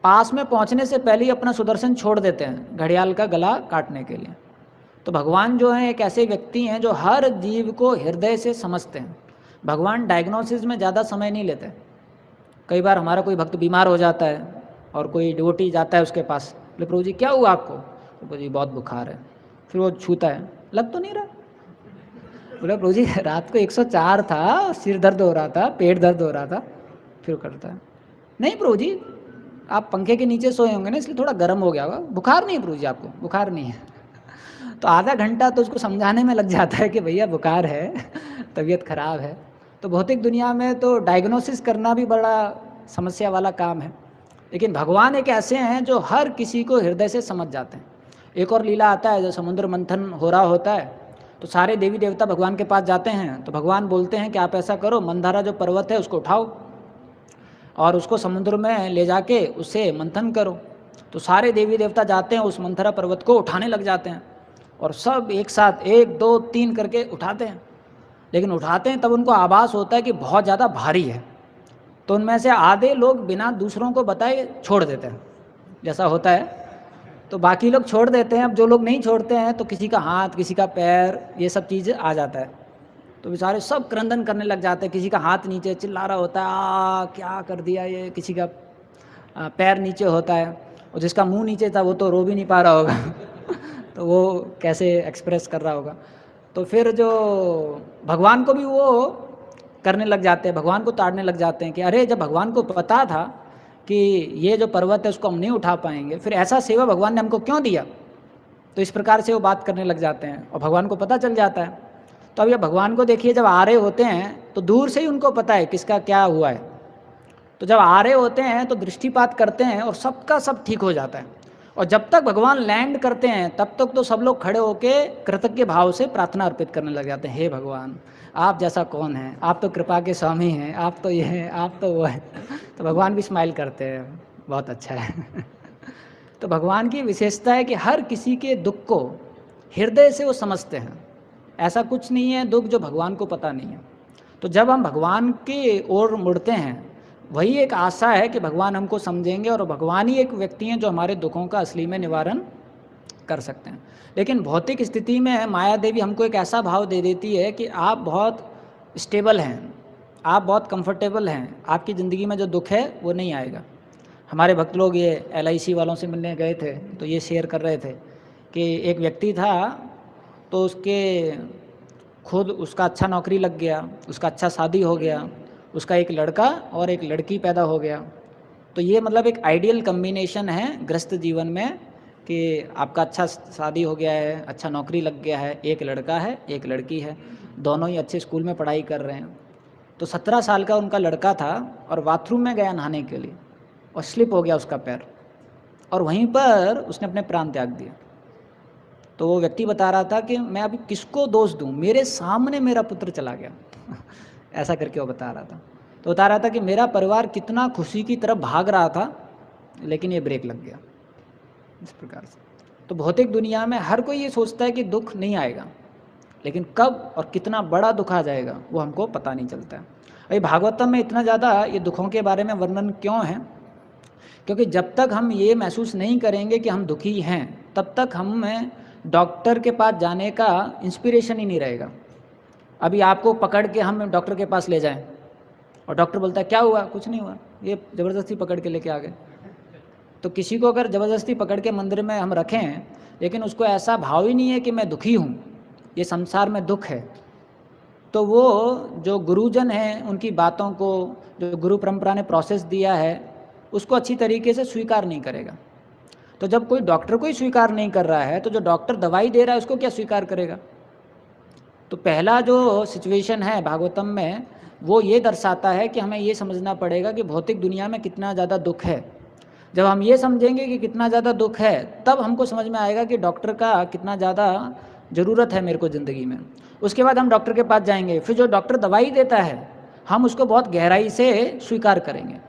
पास में पहुंचने से पहले ही अपना सुदर्शन छोड़ देते हैं घड़ियाल का गला काटने के लिए। तो भगवान जो हैं एक ऐसे व्यक्ति हैं जो हर जीव को हृदय से समझते हैं। भगवान डायग्नोसिस में ज़्यादा समय नहीं लेते। कई बार हमारा कोई भक्त बीमार हो जाता है और कोई डिवोटी जाता है उसके पास, बोले प्रभु जी क्या हुआ आपको, तो प्रभु जी बहुत बुखार है। फिर वो छूता है, लग तो नहीं रहा। बोले प्रभु जी रात को 104 था, सिर दर्द हो रहा था, पेट दर्द हो रहा था। फिर करता है, नहीं प्रभु जी आप पंखे के नीचे सोए होंगे ना इसलिए थोड़ा गर्म हो गया होगा, बुखार नहीं है प्रभु जी, आपको बुखार नहीं है। तो आधा घंटा तो उसको समझाने में लग जाता है कि भैया बुखार है, तबीयत खराब है। तो भौतिक दुनिया में तो डायग्नोसिस करना भी बड़ा समस्या वाला काम है, लेकिन भगवान एक ऐसे हैं जो हर किसी को हृदय से समझ जाते हैं। एक और लीला आता है, जब समुद्र मंथन हो रहा होता है तो सारे देवी देवता भगवान के पास जाते हैं। तो भगवान बोलते हैं कि आप ऐसा करो, मंदारा जो पर्वत है उसको उठाओ। और उसको समुद्र में ले जाके उससे मंथन करो। तो सारे देवी देवता जाते हैं, उस मंथरा पर्वत को उठाने लग जाते हैं और सब एक साथ 1 2 3 करके उठाते हैं। लेकिन उठाते हैं तब उनको आभास होता है कि बहुत ज़्यादा भारी है, तो उनमें से आधे लोग बिना दूसरों को बताए छोड़ देते हैं, जैसा होता है। तो बाकी लोग छोड़ देते हैं। अब जो लोग नहीं छोड़ते हैं तो किसी का हाथ, किसी का पैर, ये सब चीज़ आ जाता है। तो बेचारे सब क्रंदन करने लग जाते हैं। किसी का हाथ नीचे चिल्ला रहा होता है, क्या कर दिया ये। किसी का पैर नीचे होता है, और जिसका मुंह नीचे था वो तो रो भी नहीं पा रहा होगा तो वो कैसे एक्सप्रेस कर रहा होगा। तो फिर जो भगवान को भी वो करने लग जाते हैं, भगवान को ताड़ने लग जाते हैं कि अरे जब भगवान को पता था कि ये जो पर्वत है उसको हम नहीं उठा पाएंगे, फिर ऐसा सेवा भगवान ने हमको क्यों दिया। तो इस प्रकार से वो बात करने लग जाते हैं और भगवान को पता चल जाता है। तो अब ये भगवान को देखिए, जब आ रहे होते हैं तो दूर से ही उनको पता है किसका क्या हुआ है। तो जब आ रहे होते हैं तो दृष्टिपात करते हैं और सबका सब ठीक हो जाता है। और जब तक भगवान लैंड करते हैं तब तक तो सब लोग खड़े होके कृतज्ञ भाव से प्रार्थना अर्पित करने लग जाते हैं, हे भगवान आप जैसा कौन है, आप तो कृपा के स्वामी हैं, आप तो ये हैं, आप तो वो है। तो भगवान भी स्माइल करते हैं, बहुत अच्छा है तो भगवान की विशेषता है कि हर किसी के दुख को हृदय से वो समझते हैं। ऐसा कुछ नहीं है दुख जो भगवान को पता नहीं है। तो जब हम भगवान की ओर मुड़ते हैं, वही एक आशा है कि भगवान हमको समझेंगे और भगवान ही एक व्यक्ति हैं जो हमारे दुखों का असली में निवारण कर सकते हैं। लेकिन भौतिक स्थिति में माया देवी हमको एक ऐसा भाव दे देती है कि आप बहुत स्टेबल हैं, आप बहुत कंफर्टेबल हैं, आपकी ज़िंदगी में जो दुख है वो नहीं आएगा। हमारे भक्त लोग ये LIC वालों से मिलने गए थे तो ये शेयर कर रहे थे कि एक व्यक्ति था, तो खुद उसका अच्छा नौकरी लग गया, उसका अच्छा शादी हो गया, उसका एक लड़का और एक लड़की पैदा हो गया। तो ये मतलब एक आइडियल कम्बिनेशन है गृहस्थ जीवन में कि आपका अच्छा शादी हो गया है, अच्छा नौकरी लग गया है, एक लड़का है एक लड़की है, दोनों ही अच्छे स्कूल में पढ़ाई कर रहे हैं। तो 17 साल का उनका लड़का था और बाथरूम में गया नहाने के लिए और स्लिप हो गया उसका पैर, और वहीं पर उसने अपने प्राण त्याग दिए। तो वो व्यक्ति बता रहा था कि मैं अभी किसको दोष दूं, मेरे सामने मेरा पुत्र चला गया ऐसा करके वो बता रहा था। तो बता रहा था कि मेरा परिवार कितना खुशी की तरफ भाग रहा था, लेकिन ये ब्रेक लग गया, इस प्रकार से। तो भौतिक दुनिया में हर कोई ये सोचता है कि दुख नहीं आएगा, लेकिन कब और कितना बड़ा दुख आ जाएगा वो हमको पता नहीं चलता है। अभी भागवतम में इतना ज़्यादा ये दुखों के बारे में वर्णन क्यों है, क्योंकि जब तक हम ये महसूस नहीं करेंगे कि हम दुखी हैं, तब तक हमें डॉक्टर के पास जाने का इंस्पिरेशन ही नहीं रहेगा। अभी आपको पकड़ के हम डॉक्टर के पास ले जाएं और डॉक्टर बोलता है क्या हुआ, कुछ नहीं हुआ, ये ज़बरदस्ती पकड़ के लेके आ गए। तो किसी को अगर ज़बरदस्ती पकड़ के मंदिर में हम रखें, लेकिन उसको ऐसा भाव ही नहीं है कि मैं दुखी हूँ, ये संसार में दुख है, तो वो जो गुरुजन हैं उनकी बातों को, जो गुरु परंपरा ने प्रोसेस दिया है, उसको अच्छी तरीके से स्वीकार नहीं करेगा। तो जब कोई डॉक्टर को ही स्वीकार नहीं कर रहा है, तो जो डॉक्टर दवाई दे रहा है उसको क्या स्वीकार करेगा। तो पहला जो सिचुएशन है भागवतम में, वो ये दर्शाता है कि हमें ये समझना पड़ेगा कि भौतिक दुनिया में कितना ज़्यादा दुख है। जब हम ये समझेंगे कि कितना ज़्यादा दुख है, तब हमको समझ में आएगा कि डॉक्टर का कितना ज़्यादा ज़रूरत है मेरे को ज़िंदगी में। उसके बाद हम डॉक्टर के पास जाएंगे, फिर जो डॉक्टर दवाई देता है हम उसको बहुत गहराई से स्वीकार करेंगे।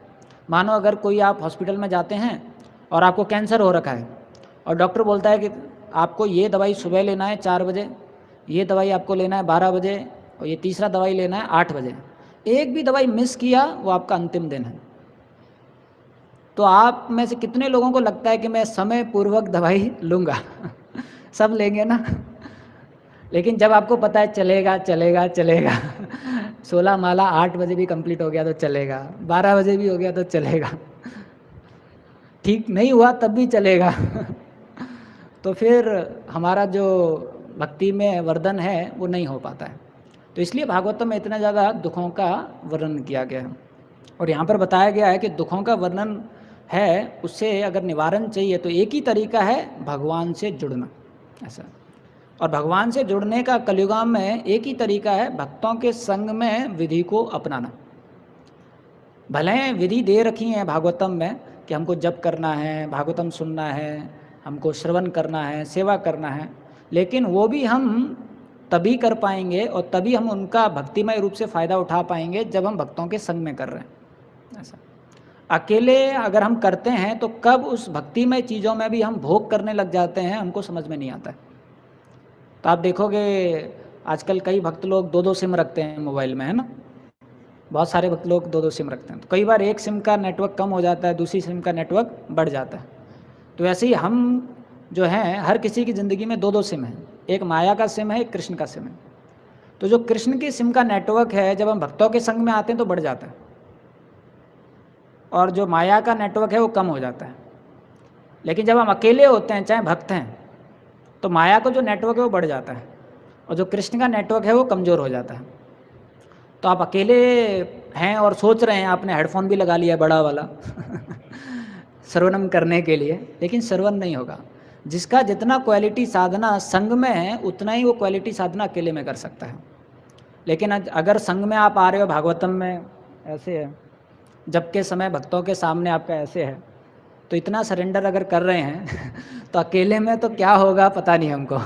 मानो अगर कोई आप हॉस्पिटल में जाते हैं और आपको कैंसर हो रखा है, और डॉक्टर बोलता है कि आपको ये दवाई सुबह लेना है 4 बजे, ये दवाई आपको लेना है 12 बजे, और ये तीसरा दवाई लेना है 8 बजे। एक भी दवाई मिस किया वो आपका अंतिम दिन है। तो आप में से कितने लोगों को लगता है कि मैं समय पूर्वक दवाई लूँगा सब लेंगे ना लेकिन जब आपको पता है चलेगा चलेगा चलेगा 16 माला 8 बजे भी कंप्लीट हो गया तो चलेगा, 12 बजे भी हो गया तो चलेगा, ठीक नहीं हुआ तब भी चलेगा तो फिर हमारा जो भक्ति में वर्धन है वो नहीं हो पाता है। तो इसलिए भागवतम में इतना ज़्यादा दुखों का वर्णन किया गया है। और यहाँ पर बताया गया है कि दुखों का वर्णन है, उससे अगर निवारण चाहिए तो एक ही तरीका है भगवान से जुड़ना, ऐसा। और भगवान से जुड़ने का कलियुगाम में एक ही तरीका है, भक्तों के संग में विधि को अपनाना। भले विधि दे रखी है भागवतम में कि हमको जप करना है, भागवतम सुनना है, हमको श्रवण करना है, सेवा करना है, लेकिन वो भी हम तभी कर पाएंगे और तभी हम उनका भक्तिमय रूप से फ़ायदा उठा पाएंगे जब हम भक्तों के संग में कर रहे हैं, ऐसा। अकेले अगर हम करते हैं तो कब उस भक्तिमय चीज़ों में भी हम भोग करने लग जाते हैं, हमको समझ में नहीं आता है। तो आप देखोगे आजकल कई भक्त लोग 2-2 सिम रखते हैं मोबाइल में, है ना? बहुत सारे भक्त लोग 2-2 सिम रखते हैं। तो कई बार एक सिम का नेटवर्क कम हो जाता है, दूसरी सिम का नेटवर्क बढ़ जाता है। तो ऐसे ही हम जो हैं, हर किसी की ज़िंदगी में 2-2 सिम हैं। एक माया का सिम है, एक कृष्ण का सिम है। तो जो कृष्ण की सिम का नेटवर्क है, जब हम भक्तों के संग में आते हैं तो बढ़ जाता है, और जो माया का नेटवर्क है वो कम हो जाता है। लेकिन जब हम अकेले होते हैं, चाहे भक्त हैं, तो माया का जो नेटवर्क है वो बढ़ जाता है, और जो कृष्ण का नेटवर्क है वो कमज़ोर हो जाता है। तो आप अकेले हैं और सोच रहे हैं, आपने हेडफोन भी लगा लिया बड़ा वाला श्रवणम करने के लिए, लेकिन श्रवण नहीं होगा। जिसका जितना क्वालिटी साधना संग में है, उतना ही वो क्वालिटी साधना अकेले में कर सकता है। लेकिन अगर संग में आप आ रहे हो, भागवतम में ऐसे है, जब के समय भक्तों के सामने आपका ऐसे है, तो इतना सरेंडर अगर कर रहे हैं तो अकेले में तो क्या होगा पता नहीं हमको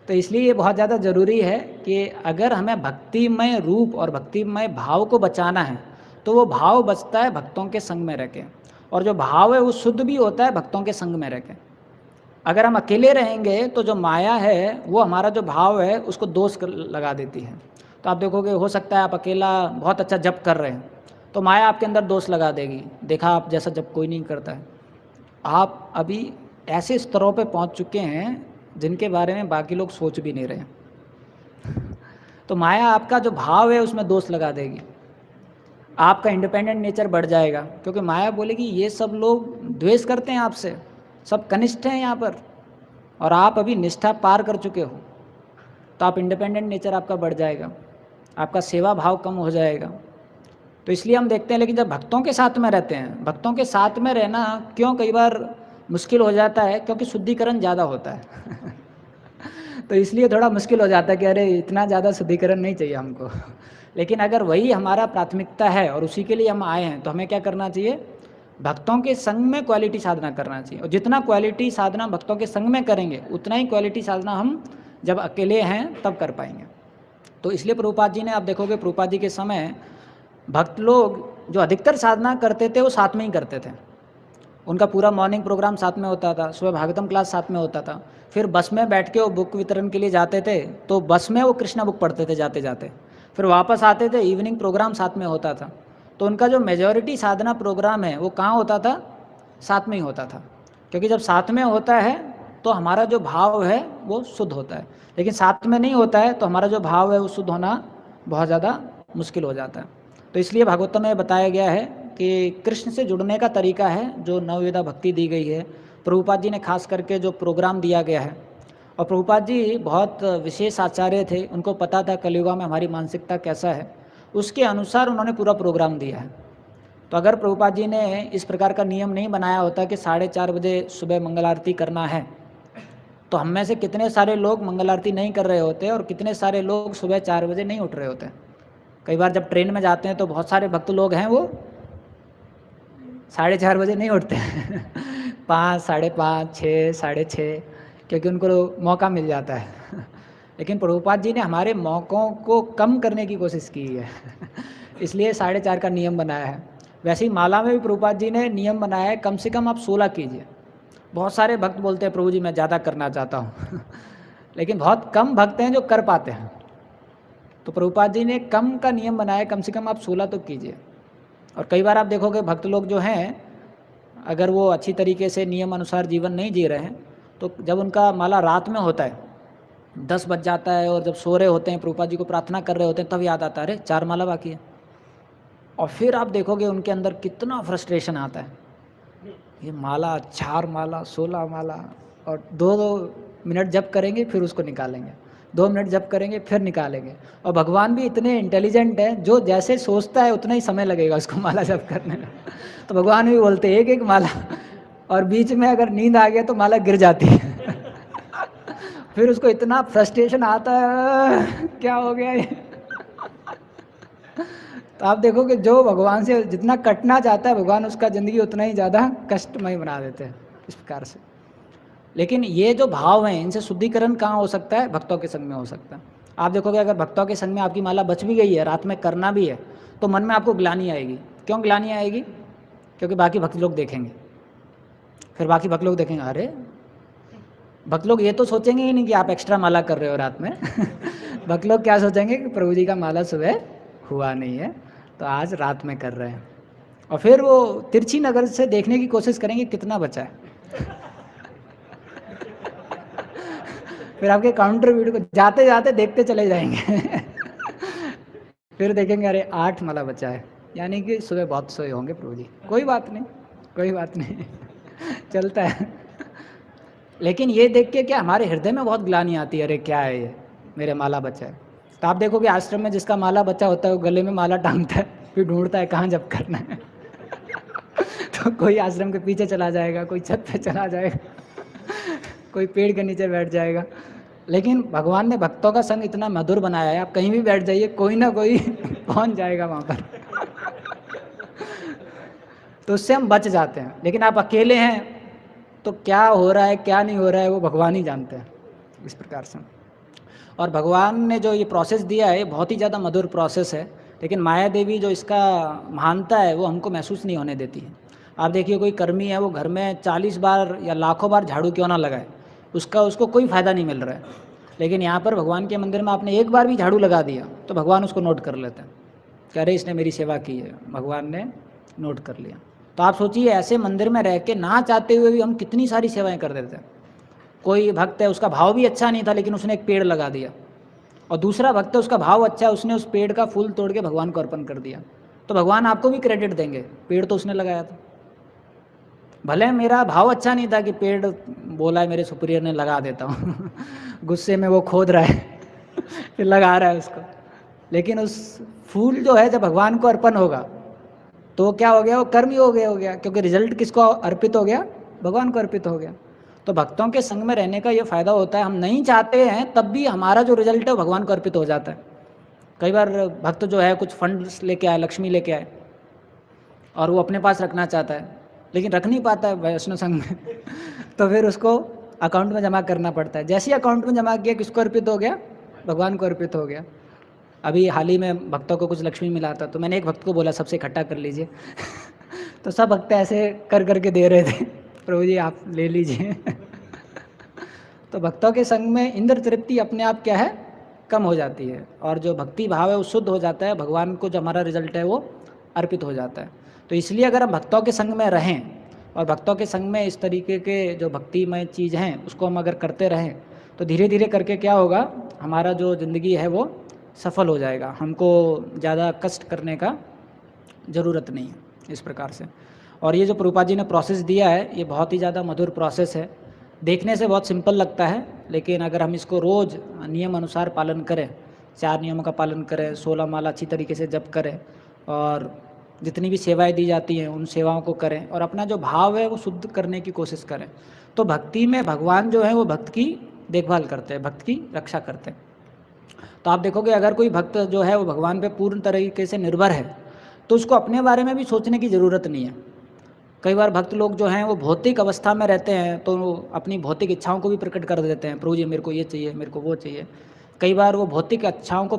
तो इसलिए ये बहुत ज़्यादा ज़रूरी है कि अगर हमें भक्तिमय रूप और भक्तिमय भाव को बचाना है, तो वो भाव बचता है भक्तों के संग में रह के, और जो भाव है वो शुद्ध भी होता है भक्तों के संग में रह के। अगर हम अकेले रहेंगे तो जो माया है वो हमारा जो भाव है उसको दोष लगा देती है। तो आप देखोगे, हो सकता है आप अकेला बहुत अच्छा जप कर रहे हैं, तो माया आपके अंदर दोष लगा देगी, देखा आप जैसा जप कोई नहीं करता है। आप अभी ऐसे स्तरों पे पहुंच चुके हैं जिनके बारे में बाकी लोग सोच भी नहीं रहे तो माया आपका जो भाव है उसमें दोष लगा देगी, आपका इंडिपेंडेंट नेचर बढ़ जाएगा, क्योंकि माया बोलेगी ये सब लोग द्वेष करते हैं आपसे, सब कनिष्ठ हैं यहाँ पर, और आप अभी निष्ठा पार कर चुके हो। तो आप इंडिपेंडेंट नेचर आपका बढ़ जाएगा, आपका सेवा भाव कम हो जाएगा। तो इसलिए हम देखते हैं, लेकिन जब भक्तों के साथ में रहते हैं, भक्तों के साथ में रहना क्यों कई बार मुश्किल हो जाता है, क्योंकि शुद्धिकरण ज़्यादा होता है तो इसलिए थोड़ा मुश्किल हो जाता है कि अरे इतना ज़्यादा शुद्धिकरण नहीं चाहिए हमको लेकिन अगर वही हमारा प्राथमिकता है और उसी के लिए हम आए हैं, तो हमें क्या करना चाहिए? भक्तों के संग में क्वालिटी साधना करना चाहिए, और जितना क्वालिटी साधना भक्तों के संग में करेंगे, उतना ही क्वालिटी साधना हम जब अकेले हैं तब कर पाएंगे। तो इसलिए प्रभुपाद जी ने, आप देखोगे प्रभुपाद जी के समय भक्त लोग जो अधिकतर साधना करते थे वो साथ में ही करते थे। उनका पूरा मॉर्निंग प्रोग्राम साथ में होता था, सुबह भागवतम क्लास साथ में होता था, फिर बस में बैठ के वो बुक वितरण के लिए जाते थे, तो बस में वो कृष्णा बुक पढ़ते थे जाते जाते, फिर वापस आते थे, इवनिंग प्रोग्राम साथ में होता था। तो उनका जो मेजॉरिटी साधना प्रोग्राम है वो कहाँ होता था? साथ में ही होता था, क्योंकि जब साथ में होता है तो हमारा जो भाव है वो शुद्ध होता है, लेकिन साथ में नहीं होता है तो हमारा जो भाव है वो शुद्ध होना बहुत ज़्यादा मुश्किल हो जाता है। तो इसलिए भागवतम में बताया गया है कि कृष्ण से जुड़ने का तरीका है, जो नवविधा भक्ति दी गई है, प्रभुपाद जी ने खास करके जो प्रोग्राम दिया गया है, और प्रभुपाद जी बहुत विशेष आचार्य थे, उनको पता था कलियुगा में हमारी मानसिकता कैसा है, उसके अनुसार उन्होंने पूरा प्रोग्राम दिया है। तो अगर प्रभुपाद जी ने इस प्रकार का नियम नहीं बनाया होता कि 4:30 बजे सुबह मंगल आरती करना है, तो हम में से कितने सारे लोग मंगल आरती नहीं कर रहे होते, और कितने सारे लोग सुबह 4 बजे नहीं उठ रहे होते। कई बार जब ट्रेन में जाते हैं तो बहुत सारे भक्त लोग हैं वो 4:30 बजे नहीं उठते 5, 5:30, 6, 6:30, क्योंकि उनको मौका मिल जाता है लेकिन प्रभुपाद जी ने हमारे मौक़ों को कम करने की कोशिश की है इसलिए 4:30 का नियम बनाया है। वैसे ही माला में भी प्रभुपाद जी ने नियम बनाया है, कम से कम आप 16 कीजिए। बहुत सारे भक्त बोलते हैं प्रभु जी मैं ज़्यादा करना चाहता हूँ लेकिन बहुत कम भक्त हैं जो कर पाते हैं। तो प्रभुपाद जी ने कम का नियम बनाया, कम से कम आप 16 तो कीजिए। और कई बार आप देखोगे भक्त लोग जो हैं, अगर वो अच्छी तरीके से नियम अनुसार जीवन नहीं जी रहे हैं, तो जब उनका माला रात में होता है 10 बज जाता है, और जब सो रहे होते हैं, प्रभुपाद जी को प्रार्थना कर रहे होते हैं, तब याद आता है अरे 4 माला बाकी है। और फिर आप देखोगे उनके अंदर कितना फ्रस्ट्रेशन आता है, ये माला 4 माला 16 माला, और 2 मिनट जप करेंगे फिर उसको निकालेंगे, 2 मिनट जप करेंगे फिर निकालेंगे। और भगवान भी इतने इंटेलिजेंट हैं, जो जैसे सोचता है उतना ही समय लगेगा उसको माला जप करने में तो भगवान भी बोलते हैं एक माला, और बीच में अगर नींद आ गया तो माला गिर जाती है फिर उसको इतना फ्रस्ट्रेशन आता है क्या हो गया ये तो आप देखोगे जो भगवान से जितना कटना चाहता है भगवान उसका ज़िंदगी उतना ही ज़्यादा कष्टमय बना देते हैं इस प्रकार से। लेकिन ये जो भाव हैं, इनसे शुद्धिकरण कहाँ हो सकता है? भक्तों के संग में हो सकता है। आप देखोगे अगर भक्तों के संग में आपकी माला बच भी गई है, रात में करना भी है, तो मन में आपको ग्लानि आएगी, क्यों ग्लानि आएगी? क्योंकि बाकी भक्त लोग देखेंगे। फिर बाकी भक्त लोग देखेंगे, अरे भक्त लोग ये तो सोचेंगे ही नहीं कि आप एक्स्ट्रा माला कर रहे हो रात में। भक्त लोग क्या सोचेंगे कि प्रभु जी का माला सुबह हुआ नहीं है, तो आज रात में कर रहे हैं। और फिर वो तिरछी नज़र से देखने की कोशिश करेंगे कितना बचा है। फिर आपके काउंटर वीडियो को जाते जाते देखते चले जाएंगे। फिर देखेंगे अरे 8 माला बचा है, यानी कि सुबह बहुत सोए होंगे प्रभु जी। कोई बात नहीं, कोई बात नहीं। चलता है। लेकिन ये देख के क्या हमारे हृदय में बहुत ग्लानि आती है, अरे क्या है ये, मेरे माला बचा है। तो आप देखोगे आश्रम में जिसका माला बचा होता है वो गले में माला टांगता है, फिर ढूंढता है कहाँ जप करना है। तो कोई आश्रम के पीछे चला जाएगा, कोई छत पे चला जाएगा, कोई पेड़ के नीचे बैठ जाएगा। लेकिन भगवान ने भक्तों का संग इतना मधुर बनाया है, आप कहीं भी बैठ जाइए कोई ना कोई पहुंच जाएगा वहाँ पर। तो उससे हम बच जाते हैं। लेकिन आप अकेले हैं तो क्या हो रहा है क्या नहीं हो रहा है वो भगवान ही जानते हैं, इस प्रकार से। और भगवान ने जो ये प्रोसेस दिया है बहुत ही ज़्यादा मधुर प्रोसेस है, लेकिन माया देवी जो इसका महानता है वो हमको महसूस नहीं होने देती है। आप देखिए कोई कर्मी है, वो घर में 40 बार या लाखों बार झाड़ू क्यों ना लगाए, उसको कोई फ़ायदा नहीं मिल रहा है। लेकिन यहाँ पर भगवान के मंदिर में आपने एक बार भी झाड़ू लगा दिया तो भगवान उसको नोट कर लेते हैं कि अरे इसने मेरी सेवा की है, भगवान ने नोट कर लिया। तो आप सोचिए ऐसे मंदिर में रह के ना चाहते हुए भी हम कितनी सारी सेवाएं कर देते हैं। कोई भक्त है उसका भाव भी अच्छा नहीं था लेकिन उसने एक पेड़ लगा दिया, और दूसरा भक्त है उसका भाव अच्छा है, उसने उस पेड़ का फूल तोड़ के भगवान को अर्पण कर दिया, तो भगवान आपको भी क्रेडिट देंगे, पेड़ तो उसने लगाया था। भले मेरा भाव अच्छा नहीं था कि पेड़ बोला है मेरे सुपीरियर ने लगा देता हूँ। गुस्से में वो खोद रहा है फिर लगा रहा है उसको, लेकिन उस फूल जो है जब भगवान को अर्पण होगा तो क्या हो गया, वो कर्म ही हो गया, क्योंकि रिजल्ट किसको अर्पित हो गया, भगवान को अर्पित हो गया। तो भक्तों के संग में रहने का ये फ़ायदा होता है, हम नहीं चाहते हैं तब भी हमारा जो रिजल्ट है वो भगवान को अर्पित हो जाता है। कई बार भक्त जो है कुछ फंड्स लेके आए, लक्ष्मी लेके आए, और वो अपने पास रखना चाहता है लेकिन रख नहीं पाता है वैष्णव संघ में। तो फिर उसको अकाउंट में जमा करना पड़ता है। जैसे ही अकाउंट में जमा किया किसको अर्पित हो गया, भगवान को अर्पित हो गया। अभी हाल ही में भक्तों को कुछ लक्ष्मी मिला था, तो मैंने एक भक्त को बोला सबसे इकट्ठा कर लीजिए। तो सब भक्त ऐसे कर करके दे रहे थे, प्रभु जी आप ले लीजिए। तो भक्तों के संग में इंद्र तृप्ति अपने आप क्या है, कम हो जाती है, और जो भक्ति भाव है वो शुद्ध हो जाता है, भगवान को जो हमारा रिजल्ट है वो अर्पित हो जाता है। तो इसलिए अगर हम भक्तों के संग में रहें और भक्तों के संग में इस तरीके के जो भक्तिमय चीज़ हैं उसको हम अगर करते रहें तो धीरे धीरे करके क्या होगा, हमारा जो ज़िंदगी है वो सफल हो जाएगा, हमको ज़्यादा कष्ट करने का ज़रूरत नहीं है, इस प्रकार से। और ये जो प्रभुपाद जी ने प्रोसेस दिया है ये बहुत ही ज़्यादा मधुर प्रोसेस है। देखने से बहुत सिंपल लगता है, लेकिन अगर हम इसको रोज़ नियम अनुसार पालन करें, 4 नियमों का पालन करें, 16 माला अच्छी तरीके से जप करें, और जितनी भी सेवाएं दी जाती हैं उन सेवाओं को करें, और अपना जो भाव है वो शुद्ध करने की कोशिश करें, तो भक्ति में भगवान जो है वो भक्त की देखभाल करते हैं, भक्त की रक्षा करते हैं। तो आप देखोगे अगर कोई भक्त जो है वो भगवान पे पूर्ण तरीके से निर्भर है तो उसको अपने बारे में भी सोचने की ज़रूरत नहीं है। कई बार भक्त लोग जो हैं वो भौतिक अवस्था में रहते हैं तो अपनी भौतिक इच्छाओं को भी प्रकट कर देते हैं, प्रभु जी मेरे को ये चाहिए, मेरे को वो चाहिए। कई बार वो भौतिक इच्छाओं को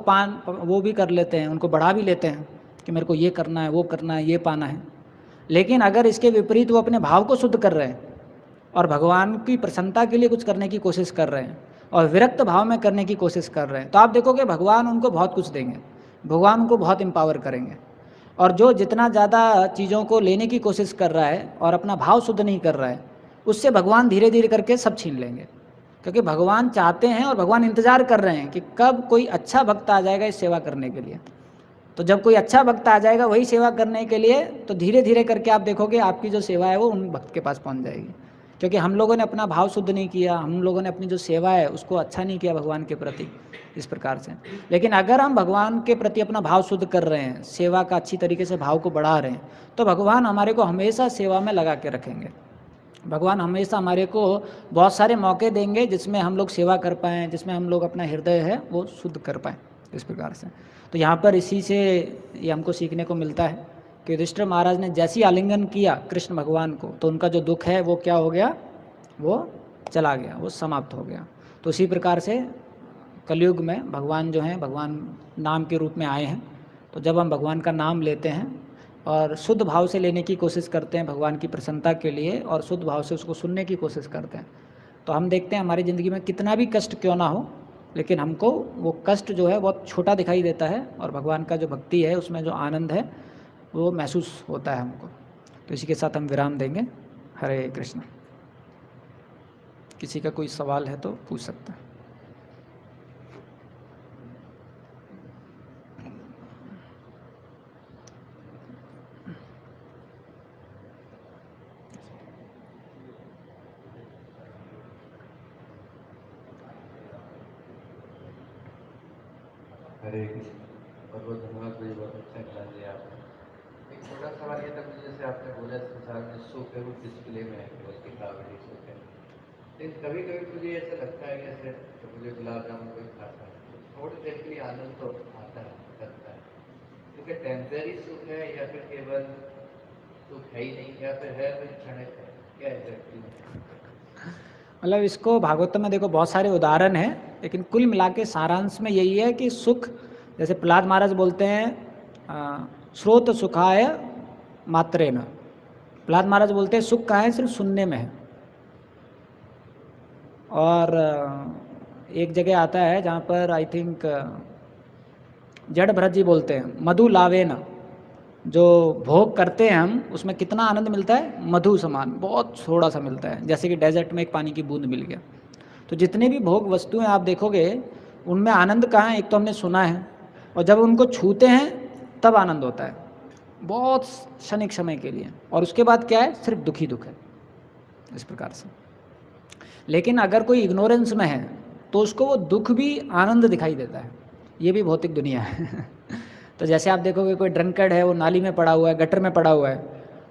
वो भी कर लेते हैं, उनको बढ़ा भी लेते हैं कि मेरे को ये करना है, वो करना है, ये पाना है। लेकिन अगर इसके विपरीत वो अपने भाव को शुद्ध कर रहे हैं और भगवान की प्रसन्नता के लिए कुछ करने की कोशिश कर रहे हैं और विरक्त भाव में करने की कोशिश कर रहे हैं, तो आप देखोगे भगवान उनको बहुत कुछ देंगे, भगवान उनको बहुत एम्पावर करेंगे। और जो जितना ज़्यादा चीज़ों को लेने की कोशिश कर रहा है और अपना भाव शुद्ध नहीं कर रहा है, उससे भगवान धीरे धीरे करके सब छीन लेंगे, क्योंकि भगवान चाहते हैं और भगवान इंतज़ार कर रहे हैं कि कब कोई अच्छा भक्त आ जाएगा इस सेवा करने के लिए। तो जब कोई अच्छा भक्त आ जाएगा वही सेवा करने के लिए, तो धीरे धीरे करके आप देखोगे आपकी जो सेवा है वो उन भक्त के पास पहुंच जाएगी, क्योंकि हम लोगों ने अपना भाव शुद्ध नहीं किया, हम लोगों ने अपनी जो सेवा है उसको अच्छा नहीं किया भगवान के प्रति, इस प्रकार से। लेकिन अगर हम भगवान के प्रति अपना भाव शुद्ध कर रहे हैं, सेवा का अच्छी तरीके से भाव को बढ़ा रहे हैं, तो भगवान हमारे को हमेशा सेवा में लगा के रखेंगे। भगवान हमेशा हमारे को बहुत सारे मौके देंगे जिसमें हम लोग सेवा कर पाएँ, जिसमें हम लोग अपना हृदय है वो शुद्ध कर पाएँ, इस प्रकार से। तो यहाँ पर इसी से ये हमको सीखने को मिलता है कि युधिष्ठिर महाराज ने जैसी आलिंगन किया कृष्ण भगवान को, तो उनका जो दुख है वो क्या हो गया, वो चला गया, वो समाप्त हो गया। तो इसी प्रकार से कलयुग में भगवान जो हैं, भगवान नाम के रूप में आए हैं। तो जब हम भगवान का नाम लेते हैं और शुद्ध भाव से लेने की कोशिश करते हैं भगवान की प्रसन्नता के लिए, और शुद्ध भाव से उसको सुनने की कोशिश करते हैं। तो हम देखते हैं हमारी ज़िंदगी में कितना भी कष्ट क्यों ना हो, लेकिन हमको वो कष्ट जो है बहुत छोटा दिखाई देता है, और भगवान का जो भक्ति है उसमें जो आनंद है वो महसूस होता है हमको। तो इसी के साथ हम विराम देंगे। हरे कृष्ण। किसी का कोई सवाल है तो पूछ सकता है। हरे कृष्ण। बहुत बहुत धन्यवाद भाई, बहुत अच्छा ज्ञान दिया आपने। एक छोटा सवाल ये था मुझे, जैसे आपने बोला संसार में सुख है वो डिस्प्ले में है, केवल दिखावटी सुख है। लेकिन कभी कभी मुझे ऐसा लगता है कि जैसे तो मुझे गुलाब जामुन कोई खाता है तो थोड़ी देर के लिए आनंद तो आता है, लगता है, तो क्या टेम्परेरी सुख है या फिर केवल सुख है ही नहीं, या फिर है फिर क्षणिक है, क्या एग्जैक्टली है? मतलब इसको भागवत में देखो बहुत सारे उदाहरण हैं, लेकिन कुल मिला के सारांश में यही है कि सुख, जैसे प्रहलाद महाराज बोलते हैं स्रोत सुखाय मात्रेन। प्रहलाद महाराज बोलते हैं सुख कहाँ है, सिर्फ सुनने में है। और एक जगह आता है जहाँ पर आई थिंक जड़ भरत जी बोलते हैं मधु लावेन, जो भोग करते हैं हम उसमें कितना आनंद मिलता है, मधु समान बहुत थोड़ा सा मिलता है, जैसे कि डेजर्ट में एक पानी की बूंद मिल गया। तो जितने भी भोग वस्तुएं आप देखोगे उनमें आनंद कहाँ है, एक तो हमने सुना है, और जब उनको छूते हैं तब आनंद होता है, बहुत क्षणिक समय के लिए, और उसके बाद क्या है, सिर्फ दुखी दुख है, इस प्रकार से। लेकिन अगर कोई इग्नोरेंस में है तो उसको वो दुख भी आनंद दिखाई देता है। ये भी भौतिक दुनिया है। तो जैसे आप देखोगे कोई ड्रंकर्ड है, वो नाली में पड़ा हुआ है, गटर में पड़ा हुआ है,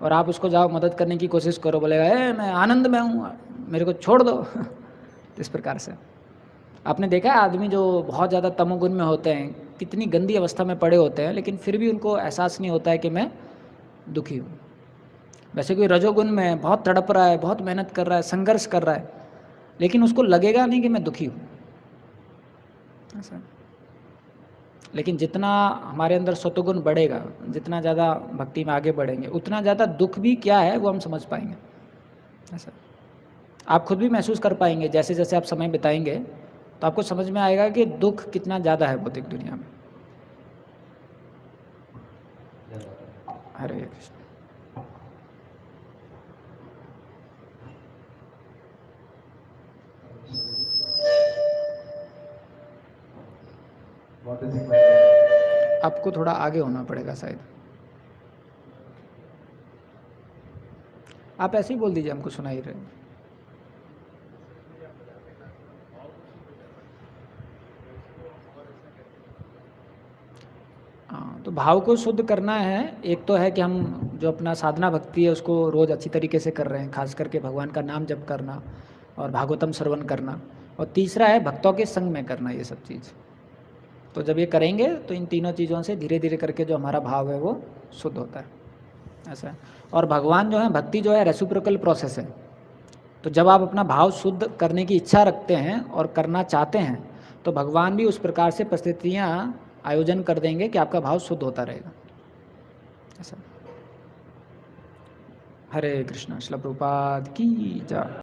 और आप उसको जाओ मदद करने की कोशिश करो, बोलेगा मैं आनंद में हूँ, मेरे को छोड़ दो। इस प्रकार से आपने देखा है आदमी जो बहुत ज़्यादा तमोगुण में होते हैं, कितनी गंदी अवस्था में पड़े होते हैं, लेकिन फिर भी उनको एहसास नहीं होता है कि मैं दुखी हूँ। वैसे कोई रजोगुण में बहुत तड़प रहा है, बहुत मेहनत कर रहा है, संघर्ष कर रहा है, लेकिन उसको लगेगा नहीं कि मैं दुखी हूँ, ऐसा। लेकिन जितना हमारे अंदर सत्वगुण बढ़ेगा, जितना ज़्यादा भक्ति में आगे बढ़ेंगे, उतना ज़्यादा दुख भी क्या है वो हम समझ पाएंगे, ऐसा। आप खुद भी महसूस कर पाएंगे, जैसे जैसे आप समय बिताएंगे तो आपको समझ में आएगा कि दुख कितना ज़्यादा है भौतिक दुनिया में। हरे कृष्ण। आपको थोड़ा आगे होना पड़ेगा शायद। आप ऐसे ही बोल दीजिए, हमको सुनाई रहे। हाँ, तो भाव को शुद्ध करना है। एक तो है कि हम जो अपना साधना भक्ति है उसको रोज़ अच्छी तरीके से कर रहे हैं, खास करके भगवान का नाम जप करना और भागवतम श्रवण करना, और तीसरा है भक्तों के संग में करना ये सब चीज़। तो जब ये करेंगे तो इन तीनों चीज़ों से धीरे धीरे करके जो हमारा भाव है वो शुद्ध होता है, ऐसा है। और भगवान जो है, भक्ति जो है रेसिप्रोकल प्रोसेस है। तो जब आप अपना भाव शुद्ध करने की इच्छा रखते हैं और करना चाहते हैं तो भगवान भी उस प्रकार से परिस्थितियाँ आयोजन कर देंगे कि आपका भाव शुद्ध होता रहेगा, ऐसा। हरे कृष्ण। श्रील प्रभुपाद की जय।